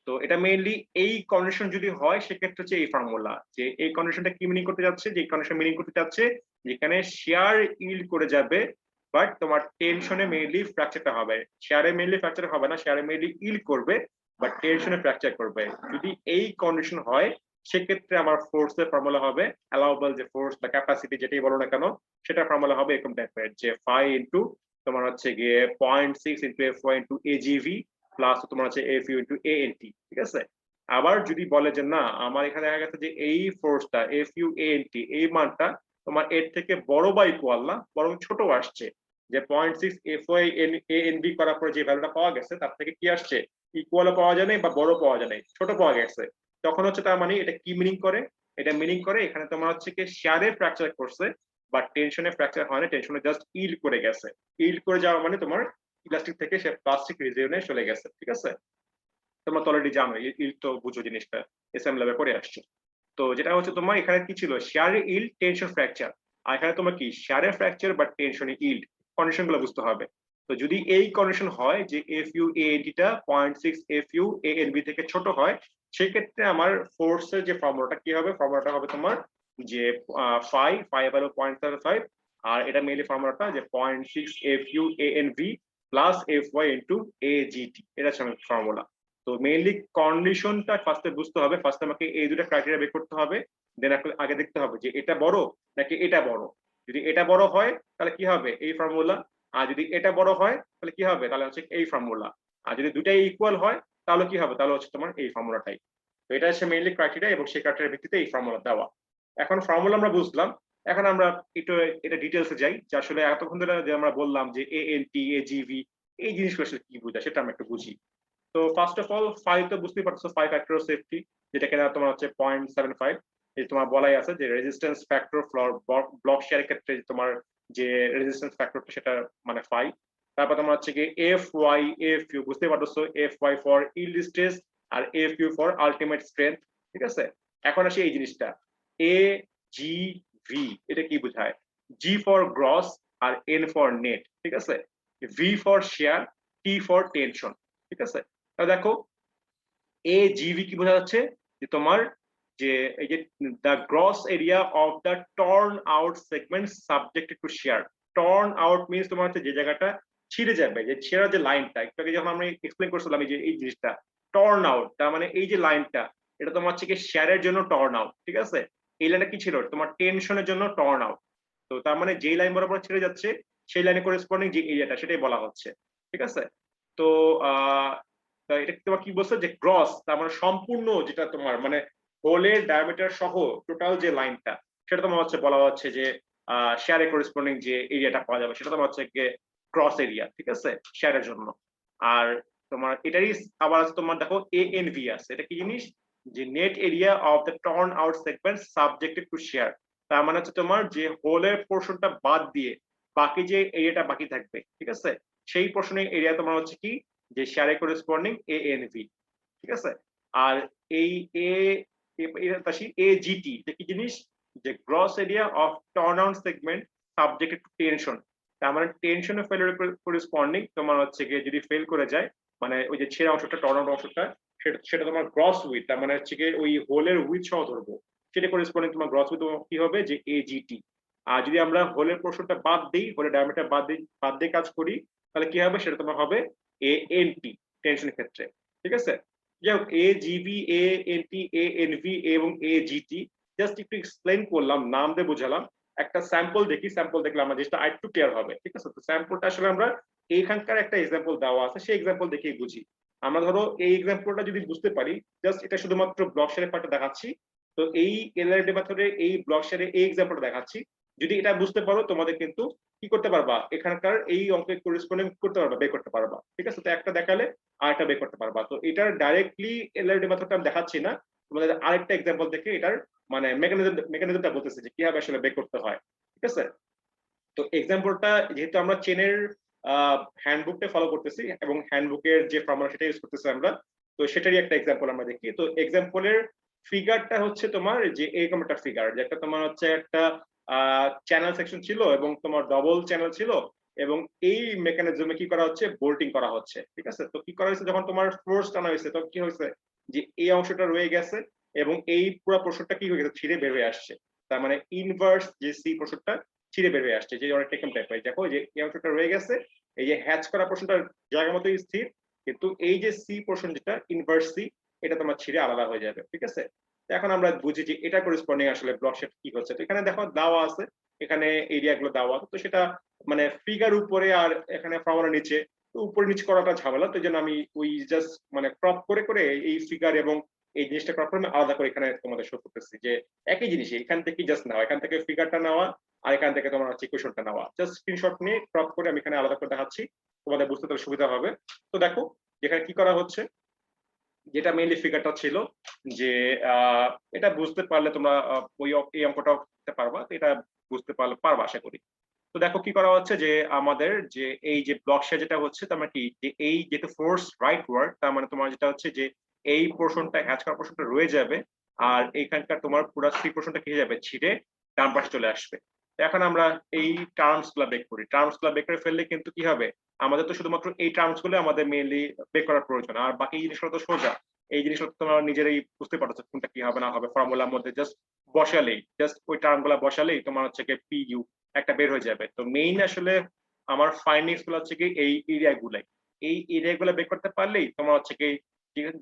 A: তো এটা মেইনলি এই কন্ডিশন যদি হয় সেক্ষেত্রে হচ্ছে এই ফর্মুলা, যে এই কন্ডিশনটা কি মিনিং করতে যাচ্ছে, যে কন্ডিশন মিনিং করতে যাচ্ছে যেখানে শেয়ার ইল্ড করে যাবে, বাট তোমার টেনশনে মেইনলি ফ্র্যাকচারটা হবে, শেয়ারে মেইনলি ফ্র্যাকচার হবে না, শেয়ারে মেইনলি ইল্ড করবে বাট টেনশনে ফ্র্যাকচার করবে। যদি এই কন্ডিশন হয় সেক্ষেত্রে আমার ফোর্সের ফর্মুলা হবে অ্যালাউয়েবল যে ফোর্স বা ক্যাপাসিটি যেটাই বলো না কেন, সেটা ফর্মুলা হবে এরকম টাইপের, যে ফাই ইনটু তোমার হচ্ছে গিয়ে 0.6 into FY into AGV plus তোমার হচ্ছে FU ইনটু ANT। ঠিক আছে, আবার যদি বলে যে না আমার এখানে দেখা গেছে যে এই ফোর্সটা FUANT এই মানটা তোমার এর থেকে বড় বা ইকুয়াল না, বরং ছোট আসছে, যে 0.6 FY ANB করার পরে যে ভ্যালুটা পাওয়া গেছে তার থেকে কি আসছে, ইকুয়ালও পাওয়া যায় নাই বা বড় পাওয়া যায় নাই, ছোট পাওয়া গেছে, তখন হচ্ছে তার মানে এটা কি মিনিং করে, এটা মিনিং করে এখানে তোমার হচ্ছে কি শেয়ারে ফ্র্যাকচার করছে বা টেনশনে ফ্র্যাকচার হয় না, টেনশনে জাস্ট ইল্ড করে গেছে। ইল্ড করে যাওয়া মানে তোমার ইলাস্টিক থেকে সে প্লাস্টিক রিজিয়নে চলে গেছে। ঠিক আছে, তোমরা তো অলরেডি জানো ইল্ড তো বুঝো জিনিসটা, এসএম লেভেলে পড়ে আসছে। তো যেটা হচ্ছে তোমার এখানে কি ছিল, শেয়ারে ইল্ড টেনশন ফ্র্যাকচার, আর এখানে তোমার কি শেয়ারে ফ্র্যাকচার বা টেনশনে ইল্ড, কন্ডিশন গুলো বুঝতে হবে। তো যদি এই কন্ডিশন হয় যে FUANT টা 0.6 FUANB থেকে ছোট হয়, সেক্ষেত্রে আমার ফোর্সের যে ফর্মুলাটা কি হবে, ফর্মুলাটা হবে তোমার যে ফাই ভ্যালু 0.75, আর এটা মেইনলি ফর্মুলাটা যে 0.6 FUANV plus FY into AGT, এটা হচ্ছে ফর্মুলা। তো মেইনলি কন্ডিশনটা ফার্স্টে বুঝতে হবে, ফার্স্ট আমাকে এই দুটো ক্রাইটেরিয়া বের করতে হবে, দেন আগে দেখতে হবে যে এটা বড় নাকি এটা বড়। যদি এটা বড় হয় তাহলে কি হবে, এই ফর্মুলা, আর যদি এটা বড় হয় তাহলে কি হবে, তাহলে হচ্ছে এই ফর্মুলা, আর যদি দুটাই ইকুয়াল হয় তাহলে কি হবে, তাহলে হচ্ছে তোমার এই ফর্মুলাটাই। তো এটা হচ্ছে মেইনলি ক্রাইটেরিয়া, এবং সেই ক্রাইটেরিয়ার ভিত্তিতে এই ফর্মুলা দেওয়া। এখন ফর্মুলা আমরা বুঝলাম, এখন আমরা একটু এটা ডিটেলসে যাই, যে আসলে এতক্ষণ ধরে যে আমরা বললাম যে ANT AGV এই জিনিসগুলো আসলে কি বোঝায় সেটা আমরা একটু বুঝি। তো ফার্স্ট অফ অল 5 তো বুঝতেই পারছো, 5 ফ্যাক্টর অফ সেফটি, যেটা কিনা তোমার হচ্ছে 0.75, এই তোমার বলাই আছে যে রেজিস্ট্যান্স ফ্যাক্টর ফ্লোর ব্লক শেয়ারের ক্ষেত্রে তোমার যে রেজিস্ট্যান্স ফ্যাক্টরটা সেটা মানে 5। তারপর তোমার হচ্ছে কি এফ ওয়াই এফ ইউ, বুঝতে পারছো, F Y for yield stress আর F U for ultimate strength, ঠিক আছে। এখন আসি এই জিনিসটা, এ জি ভি এটা কি বোঝায়? জি ফর গ্রস আর এন ফর নেট, ঠিক আছে। V for shear, T for tension, ঠিক আছে। তাহলে দেখো এ জিভি কি বোঝা যাচ্ছে, যে তোমার যে এই যে the gross area of the torn out segment subjected to share. Torn out means তোমার হচ্ছে যে জায়গাটা ছিঁড়ে যাবে, যে ছেঁড়া যে লাইনটা একটু আগে যখন আমরা এক্সপ্লেন করছিলাম, এই যে এই জিনিসটা টর্ন আউট, তার মানে এই যে লাইনটা এটা তোমার হচ্ছে কি শেয়ারের জন্য টর্ন আউট, ঠিক আছে। এই লাইনটা কি ছিল? তোমার টেনশনের জন্য টর্ন আউট। তো তার মানে যেই লাইন বরাবর ছেড়ে যাচ্ছে সেই লাইনে করেসপন্ডিং যে এরিয়াটা সেটাই বলা হচ্ছে, ঠিক আছে। তো এটা তোমার কি বলছে যে গ্রস, তার মানে সম্পূর্ণ যেটা তোমার মানে হোলের ডায়ামিটার সহ টোটাল যে লাইনটা, সেটা তোমার হচ্ছে বলা হচ্ছে যে শেয়ারে করেসপন্ডিং যে এরিয়াটা পাওয়া যাবে সেটা তোমার হচ্ছে গিয়ে ক্রস এরিয়া, ঠিক আছে, শেয়ারের জন্য। আর তোমার এটারই আবার আছে তোমার দেখো এএনভি আছে, এটা কি জিনিস? যে net area of the torn out segment subjected to share. তার মানে হচ্ছে তোমার যে হোলের পোর্শনটা বাদ দিয়ে বাকি যে এরিয়াটা বাকি থাকবে, ঠিক আছে, সেই পোর্শনের এরিয়া তোমার হচ্ছে কি যে শেয়ারে করেসপন্ডিং এএনভি, ঠিক আছে। আর এই এজিটি এটা কি জিনিস? যে gross area of turn out segment subjected two tension. তার মানে টেনশন ফেলের করেসপন্ডিং তোমার হচ্ছে গিয়ে যদি ফেল করে যায়, মানে ওই যে ছেঁড়া অংশটা টার্ন আউট অংশটা, সেটা তোমার গ্রস উইথ, তার মানে হচ্ছে গিয়ে ওই হোলের উইথ সহ ধরবো, সেটা করেসপন্ডিং তোমার গ্রস উইথ কি হবে যে এজিটি। আর যদি আমরা হোলের পোর্শনটা বাদ দিই, হোলের ডায়ামিটার বাদ দিয়ে কাজ করি, তাহলে কি হবে? সেটা তোমার হবে এএনটি টেনশনের ক্ষেত্রে, ঠিক আছে। যাই হোক, এ জিবি, এ এনটি, এ এনভি এবং এ জিটি জাস্ট একটু এক্সপ্লেন করলাম, নাম দিয়ে বোঝালাম। একটা স্যাম্পল দেখি, স্যাম্পল দেখলে আমরা জিনিসটা আরেকটু ক্লিয়ার হবে, ঠিক আছে। তো স্যাম্পলটা আসলে আমরা এইখানকার একটা এক্সাম্পল দেওয়া আছে, সেই এক্সাম্পল দেখেই বুঝি। আমরা ধরো এই এক্সাম্পলটা যদি বুঝতে পারি, জাস্ট এটা শুধুমাত্র ব্লক শেয়ারের পার্টটা দেখাচ্ছি। তো এই এলআরডি মেথডে এই ব্লক শেয়ারে এই এক্সাম্পলটা দেখাচ্ছি। যদি এটা বুঝতে পারো তোমাদের কিন্তু কি করতে পারবা, এখানকার এই অঙ্কের করেসপন্ডিং করতে পারবা, বের করতে পারবা, ঠিক আছে। তো একটা দেখালে আরেকটা বের করতে পারবা। তো এটার ডাইরেক্টলি এলআরডি মেথডটা আমি দেখাচ্ছি না, তোমাদের আরেকটা এক্সাম্পল থেকে এটার মানে মেকানিজমটা বলতেছে যে কিভাবে আসলে বের করতে হয়, ঠিক আছে। তো এক্সাম্পলটা যেহেতু আমরা চেনের হ্যান্ডবুকটা ফলো করতেছি এবং হ্যান্ডবুকের যে ফর্মুলা সেটা ইউজ করতেছি আমরা, তো সেটারই একটা এক্সাম্পল আমরা দেখি। তো এক্সাম্পলের ফিগারটা হচ্ছে তোমার যে এরকম একটা ফিগার, যে একটা তোমার হচ্ছে একটা চ্যানেল সেকশন ছিল এবং তোমার ডবল চ্যানেল ছিল, এবং এই মেকানিজমে কি করা হচ্ছে, বোল্টিং করা হচ্ছে, ঠিক আছে। তো কি করা হয়েছে, যখন তোমার ফোর্স টানা হয়েছে তখন কি হয়েছে, যে এই অংশটা রয়ে গেছে এবং এই পুরো পোর্শনটা কি হয়ে গেছে, ছিঁড়ে বের হয়ে আসছে। তার মানে ইনভার্স যে সি পোর্শনটা ছিঁড়ে বের হয়ে আসছে, যে অনেকটা এরকম টাইপের। দেখো যে এই অংশটা রয়ে গেছে, এই যে হ্যাচ করা পোর্শনটা জায়গা মতোই স্থির, কিন্তু এই যে সি পোর্শন যেটা ইনভার্স সি, এটা তোমার ছিঁড়ে আলাদা হয়ে যাবে, ঠিক আছে। এখন আমরা বুঝি যে এটা করেসপন্ডিং আসলে ব্লক শেপ কি হচ্ছে। তো এখানে দেখো দেওয়া আছে, এখানে এরিয়া গুলো দেওয়া আছে, তো সেটা মানে ফিগার উপরে আর এখানে ফর্মুলা নিচে, তো উপরে নিচে করাটা ঝামেলা, তো জন্য আমি ওই জাস্ট মানে ক্রপ করে করে এই ফিগার এবং এই জিনিসটা ক্রপ করে আলাদা করে এখানে তোমাদের শো করতেছি, যে একই জিনিস এখান থেকে জাস্ট নেওয়া, এখান থেকে ফিগারটা নেওয়া আর এখান থেকে তোমার হচ্ছে ইকুয়েশনটা নেওয়া, জাস্ট স্ক্রিনশট নিয়ে ক্রপ করে আমি এখানে আলাদা করে দেখাচ্ছি, তোমাদের বুঝতে তাহলে সুবিধা হবে। তো দেখো যেখানে কি করা হচ্ছে, যেটা মেইনলি ফিগারটা ছিল, যে এটা বুঝতে পারলে তোমরা ওই এই অঙ্কটাও করতে পারবা, তো এটা বুঝতে পারবা আশা করি। তো দেখো কি করা হচ্ছে, যে আমাদের যে এই যে ব্লক শেয়ার যেটা হচ্ছে, তার মানে কি, যে এই যেটা ফোর্স রাইট ওয়ার্ড, তার মানে তোমার যেটা হচ্ছে যে এই পোর্শনটা হ্যাচ করা পোর্শনটা রয়ে যাবে, আর এইখানকার তোমার পুরো সি পোর্শনটা কি হয়ে যাবে, ছিঁড়ে ডান পাশে চলে আসবে। এখন আমরা এই টার্মস গুলা বের করি, টার্মস গুলা বের করে ফেললে কিন্তু কি হবে, আমাদের তো শুধুমাত্র এই টার্মস গুলো আমাদের মেইনলি বের করার প্রয়োজন, আর বাকি জিনিসগুলো তো সোজা। এই জিনিসটা তোমরা নিজেরাই বুঝতে পারছো কোনটা কি হবে না হবে, ফর্মুলার মধ্যে জাস্ট বসালেই, জাস্ট ওই টার্ম গুলা বসালেই তোমার হচ্ছে কি পি ইউ একটা বের হয়ে যাবে। তো মেইন আসলে আমার ফাইন্ডিংস গুলো হচ্ছে কি এই এরিয়া গুলাই, এই এরিয়া গুলো বের করতে পারলেই তোমার হচ্ছে কি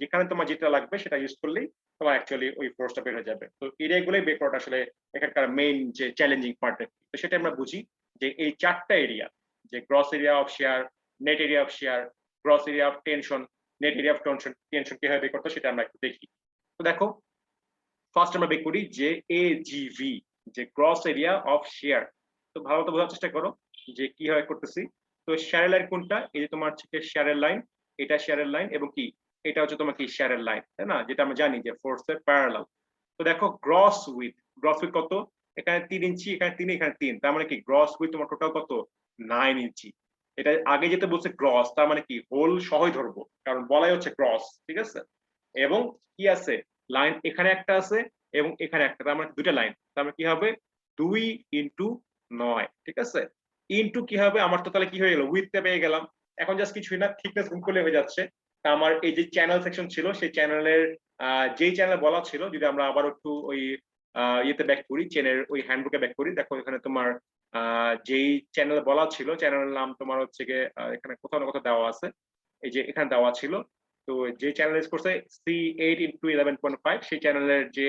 A: যেখানে তোমার যেটা লাগবে সেটা ইউজ করলেই তোমার অ্যাকচুয়ালি ওই ফোর্সটা বের হয়ে যাবে। তো এরিয়া গুলোই বের করাটা আসলে এখানকার মেইন যে চ্যালেঞ্জিং পার্ট। তো সেটা আমরা বুঝি যে এই চারটা এরিয়া, যে gross area of share, net area of share, gross area of tension, net area of tension কিভাবে বের করতে সেটা আমরা একটু দেখি। তো দেখো ফার্স্ট আমরা বের করি যে এজিভি, যে গ্রস এরিয়া অফ শেয়ার। তো ভালো মতো বোঝার চেষ্টা করো যে কিভাবে করতেছি। তো শেয়ারের লাইন কোনটা, এই যে তোমার হচ্ছে শেয়ারের লাইন, এটা শেয়ারের লাইন এবং কি এটা হচ্ছে তোমার কি শেয়ারের লাইন, তাই না, যেটা আমরা জানি যে ফোর্সের প্যারালাল। তো দেখো গ্রস উইথ কত, এখানে 3 ইঞ্চি, এখানে 3, এখানে 3, তার মানে কি গ্রস উইথ তোমার টোটাল কত 9 ইঞ্চি। এটা আগে যেটা বলছে গ্রস, তার মানে কি হোল সহই ধরবো, কারণ বলাই হচ্ছে গ্রস, ঠিক আছে। এবং কি আছে, লাইন এখানে একটা আছে এবং এখানে একটা, তার মানে দুইটা লাইন, তার মানে কি হবে 2 ইনটু 9, ঠিক আছে। ইনটু কি হবে, আমার তো তাহলে কি হয়ে গেল উইথটা পেয়ে গেলাম। এখন জাস্ট কিছুই না, থিকনেস গুণ করলে হয়ে যাচ্ছে। তা আমার এই যে চ্যানেল সেকশন ছিল, সেই চ্যানেলের যেই চ্যানেল বলা ছিল, যদি আমরা আবার একটু ওই ইয়েতে ব্যাক করি, চেনের ওই হ্যান্ডবুকে ব্যাক করি, দেখো এখানে তোমার যেই চ্যানেল বলা ছিল, চ্যানেলের নাম তোমার হচ্ছে গিয়ে এখানে কোথাও না কোথাও দেওয়া আছে, এই যে এখানে দেওয়া ছিল। তো যে চ্যানেল ইউজ করছে C8x11.5, সেই চ্যানেলের যে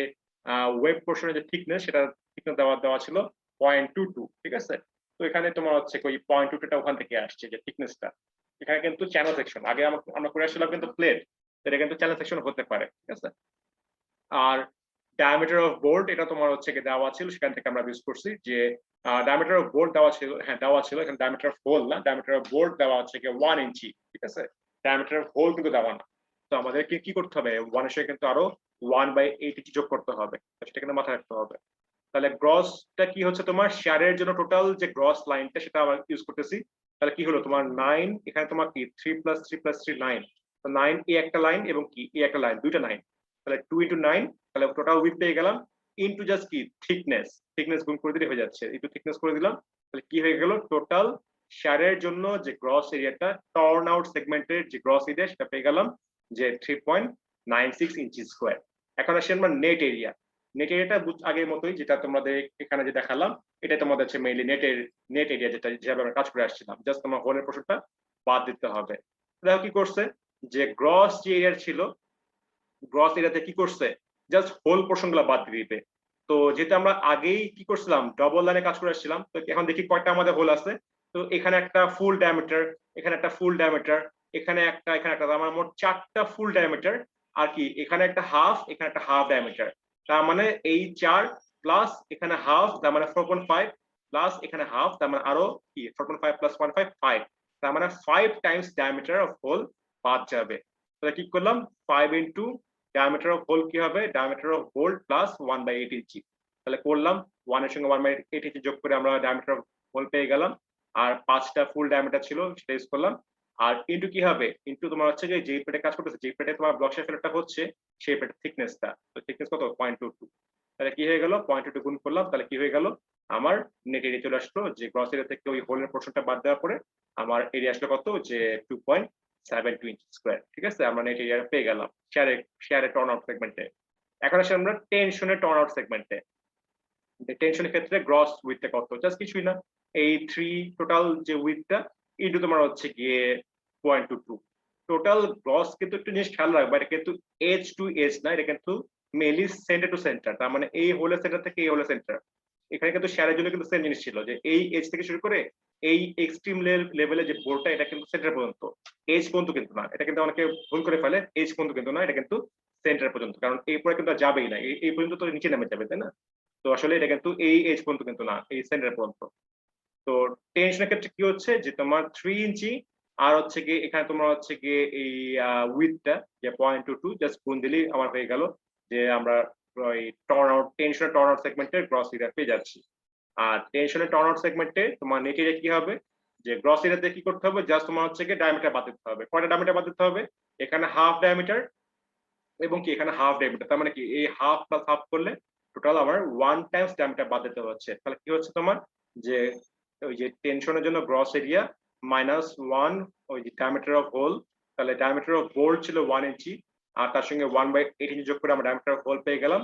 A: ওয়েব পোর্শনের যে থিকনেস, সেটা থিকনেস দেওয়া ছিল 0.22, ঠিক আছে। তো এখানে তোমার হচ্ছে ওই 0.22টা ওখান থেকে আসছে যে থিকনেসটা। এখানে কিন্তু চ্যানেল সেকশন, আগে আমরা করে আসছিলাম কিন্তু প্লেট, এটা কিন্তু চ্যানেল সেকশন হতে পারে, ঠিক আছে। আর ডায়ামিটার অফ বোল্ট, এটা তোমার হচ্ছে কি দেওয়া ছিল, সেখান থেকে আমরা ইউজ করছি যে ডায়ামিটার অফ বোল্ট দেওয়া ছিল, হ্যাঁ দেওয়া ছিল, এখানে ডায়ামিটার অফ হোল না, ডায়ামিটার অফ বোল্ট দেওয়া হচ্ছে কি 1 ইঞ্চি, ঠিক আছে। ডায়ামিটার অফ হোল কিন্তু দেওয়া না। তো আমাদেরকে কি করতে হবে, 1 এর সঙ্গে কিন্তু আরো 1/8 ইঞ্চি যোগ করতে হবে, সেটা কিন্তু মাথায় রাখতে হবে। তাহলে গ্রসটা কি হচ্ছে তোমার শেয়ারের জন্য টোটাল যে গ্রস লাইনটা, সেটা আমরা ইউজ করতেছি। তাহলে কি হলো তোমার 9, এখানে তোমার কি 3 + 3 + 3 9, তো 9 এ একটা লাইন এবং কি এ একটা লাইন, দুইটা 9, তাহলে 2 × 9, তাহলে টোটাল উইথ পেয়ে গেলাম, ইনটু জাস্ট কি থিকনেস গুণ করে দিলে হয়ে যাচ্ছে, একটু থিকনেস করে দিলাম, তাহলে কি হয়ে গেল টোটাল শেয়ারের জন্য যে গ্রস এরিয়াটা, টর্ন আউট সেগমেন্টের যে গ্রস এরিয়া, সেটা পেয়ে গেলাম যে 3.96 ইঞ্চি স্কয়ার। এখন আসি আমরা নেট এরিয়া। নেট এরিয়াটা আগের মতোই, যেটা তোমাদের এখানে যে দেখালাম, এটা তোমাদের হচ্ছে মেইনলি নেট এরিয়া, যেটা যেভাবে আমরা কাজ করে আসছিলাম, জাস্ট তোমার হোলের পোর্শনটা বাদ দিতে হবে। দেখো কি করছে, যে গ্রস যে এরিয়া ছিল, গ্রস এরিয়াতে কি করছে, জাস্ট হোল পোর্শন গুলা বাদ দিয়ে দিবে। তো যেহেতু আমরা আগেই কি করছিলাম, ডবল লাইনে কাজ করে আসছিলাম, তো এখন দেখি কয়টা আমাদের হোল আছে। তো এখানে একটা ফুল ডায়ামিটার, এখানে একটা ফুল ডায়ামিটার, এখানে একটা, এখানে একটা, আমার মোট 4টা ফুল ডায়ামিটার। আর কি এখানে একটা হাফ, এখানে একটা হাফ ডায়ামিটার, তার মানে এই 4 প্লাস এখানে হাফ, তার মানে 4.5, প্লাস এখানে হাফ, তার মানে আরো কি 4.5 + 1.5 5, তার মানে 5 টাইমস ডায়ামিটার অফ হোল বাদ যাবে। তাহলে কি করলাম, 5 ইনটু ডায়ামিটার অফ হোল কি হবে, ডায়ামিটার অফ হোল প্লাস 1/8 ইঞ্চি, তাহলে করলাম 1 এর সঙ্গে 1/8 ইঞ্চি যোগ করে আমরা ডায়ামিটার অফ হোল পেয়ে গেলাম। আর 5টা ফুল ডায়ামিটার ছিল, সেটা ইউজ করলাম। আর ইনটু কি হবে, ইনটু তোমার হচ্ছে যে যেই প্লেটে কাজ করতেছে, যেই প্লেটে তোমার ব্লক শেপ ফিলারটা হচ্ছে, সেই প্লেটের থিকনেসটা, তো থিকনেস কত 0.22, তাহলে কি হয়ে গেল 0.22 গুণ করলাম, তাহলে কি হয়ে গেল আমার নেট এরিয়া চলে আসলো, যে গ্রস এরিয়া থেকে ওই হোলের পোর্শনটা বাদ দেওয়ার পরে আমার এরিয়া আসলো কত, যে 2.72 ইঞ্চি স্কয়ার, ঠিক আছে। আমরা নেট এরিয়া পেয়ে গেলাম শেয়ারে টর্ন আউট সেগমেন্টে। এখন আসি আমরা টেনশনের টর্ন আউট সেগমেন্টে। টেনশনের ক্ষেত্রে গ্রস উইথটা কত, জাস্ট কিছুই না, এই 3 টোটাল যে উইথটা ইনটু তোমার হচ্ছে গিয়ে 0.22। টোটাল গ্রস কিন্তু একটু জিনিস খেয়াল রাখবা, এটা কিন্তু এজ টু এজ না, এটা কিন্তু মেইনলি সেন্টার টু সেন্টার, তার মানে এই হোলের সেন্টার থেকে এই হোলের সেন্টার। এখানে কিন্তু শেয়ারের জন্য কিন্তু সেম জিনিস ছিল, যে এই এজ থেকে শুরু করে এই এক্সট্রিম লেভেলে যে বোর্ডটা, এটা কিন্তু সেন্টার পর্যন্ত, এজ পর্যন্ত কিন্তু না, এটা কিন্তু অনেকে ভুল করে ফেলে, এজ পর্যন্ত কিন্তু না, এটা কিন্তু সেন্টার পর্যন্ত, কারণ এরপরে কিন্তু আর যাবেই না, এই পর্যন্ত তো নিচে নেমে যাবে, তাই না। তো আসলে এটা কিন্তু এই এজ পর্যন্ত কিন্তু না, এই সেন্টার পর্যন্ত। তো টেনশনের ক্ষেত্রে কি হচ্ছে, যে তোমার 3 ইঞ্চি, আর হচ্ছে কি এখানে তোমার হচ্ছে কি এই উইথটা যে 0.22, জাস্ট গুণ দিলেই আমার হয়ে গেল, যে আমরা ওই টেনশনের টর্ন আউট সেগমেন্টের গ্রস এরিয়া পেয়ে যাচ্ছি। আর টেনশনের টর্ন আউট সেগমেন্টে তোমার নেট এরিয়া কি হবে, যে গ্রস এরিয়াতে কি করতে হবে, জাস্ট তোমার হচ্ছে কি ডায়ামিটার বাদ দিতে হবে। কয়টা ডায়ামিটার বাদ দিতে হবে, এখানে হাফ ডায়ামিটার এবং কি এখানে হাফ ডায়ামিটার, তার মানে কি এই হাফ প্লাস হাফ করলে টোটাল আমার 1 টাইমস ডায়ামিটার বাদ দিতে হচ্ছে। তাহলে কি হচ্ছে তোমার, যে ওই যে টেনশনের জন্য গ্রস এরিয়া -1 ওই যে ডায়ামিটার অফ হোল, তাহলে ডায়ামিটার অফ বোল্ট ছিল 1 ইঞ্চি, আর তার সঙ্গে 1/8 ইঞ্চি যোগ করে আমরা ডায়ামিটার অফ হোল পেয়ে গেলাম,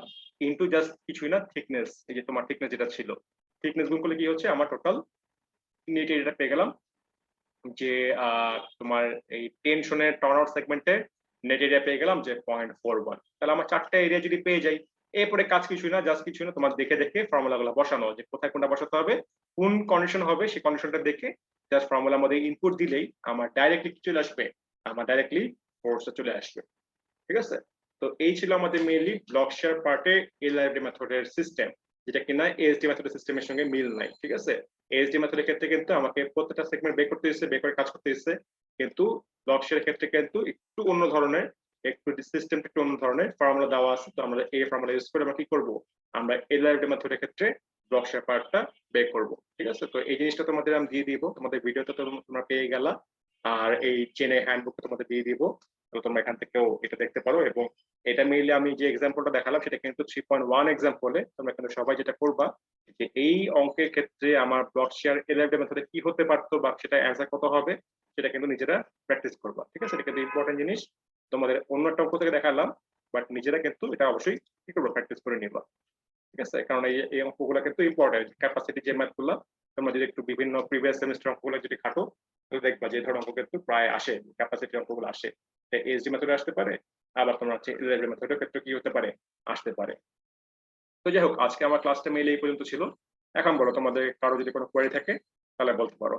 A: ইনটু জাস্ট কিছুই না থিকনেস, এই যে তোমার থিকনেস যেটা ছিল, থিকনেস গুণ করলে কি হচ্ছে আমার টোটাল নেট এরিয়াটা পেয়ে গেলাম, যে তোমার এই টেনশনের টার্ন আউট সেগমেন্টে নেট এরিয়া পেয়ে গেলাম যে 0.41। তাহলে আমার 4টা এরিয়া যদি পেয়ে যাই, এরপরে কাজ কিছুই না, জাস্ট কিছুই না, তোমার দেখে দেখে ফর্মুলাগুলো বসানো, যে কোথায় কোনটা বসাতে হবে, কোন কন্ডিশন হবে, সেই কন্ডিশনটা দেখে জাস্ট ফর্মুলার মধ্যে ইনপুট দিলেই আমার ডাইরেক্টলি কি চলে আসবে, আমার ডাইরেক্টলি ফোর্সে চলে আসবে, ঠিক আছে। তো এই ছিল আমাদের মেইনলি ব্লক শেয়ার পার্টে এলআইডি মেথডের সিস্টেম, যেটা কিনা এএসডি মেথডের সিস্টেমের সঙ্গে মিল নাই, ঠিক আছে। এএসডি মেথডের ক্ষেত্রে কিন্তু আমাকে প্রত্যেকটা সেগমেন্ট বের করতে হচ্ছে, বের করে কাজ করতে হচ্ছে, কিন্তু ব্লক শেয়ারের ক্ষেত্রে কিন্তু একটু অন্য ধরনের, একটু সিস্টেমটা একটু অন্য ধরনের ফর্মুলা দেওয়া আছে। তো আমরা এই ফর্মুলা ইউজ করে আমরা কি করব, আমরা এলআরডি মেথডের ক্ষেত্রে ব্লক শেপারটা বের করব। ঠিক আছে, তো এই জিনিসটা তোমাদের আমি দিয়ে দিব, তোমাদের ভিডিওতে তোমরা পেয়ে গেলা, আর এই চেনে হ্যান্ডবুক তোমাদের দিয়ে দিব। তো তোমরা এখান থেকেও এটা দেখতে পারো। এবং এটা মেইনলি আমি যে এক্সাম্পলটা দেখালাম সেটা কিন্তু 3.1 এক্সাম্পলে। তোমরা কিন্তু সবাই যেটা করবা যে এই অঙ্কের ক্ষেত্রে আমার ব্লক শেয়ার এলআরডি মেথডে কি হতে পারতো বা সেটা অ্যান্সার কত হবে সেটা কিন্তু নিজেরা প্র্যাকটিস করবা। ঠিক আছে, এটা কিন্তু ইম্পর্টেন্ট জিনিস। তোমাদের অন্য একটা অঙ্ক থেকে দেখালাম, বাট নিজেরা কিন্তু এটা অবশ্যই কি করবো, প্র্যাকটিস করে নিবা। ঠিক আছে, কারণ এই অঙ্কগুলো কিন্তু ইম্পর্টেন্ট। ক্যাপাসিটি যে ম্যাথগুলো তোমরা যদি একটু বিভিন্ন প্রিভিয়াস সেমিস্টার অঙ্কগুলো যদি খাটো, তাহলে দেখবা যে ধরনের অঙ্ক কিন্তু প্রায় আসে, ক্যাপাসিটি অঙ্কগুলো আসে। এসডি মেথডে আসতে পারে, আবার তোমার হচ্ছে এলআরডি মেথডের ক্ষেত্রে কি হতে পারে, আসতে পারে। তো যাই হোক, আজকে আমার ক্লাসটা মেইল এই পর্যন্ত ছিল। এখন বলো, তোমাদের কারো যদি কোনো কোয়েরি থাকে তাহলে বলতে পারো।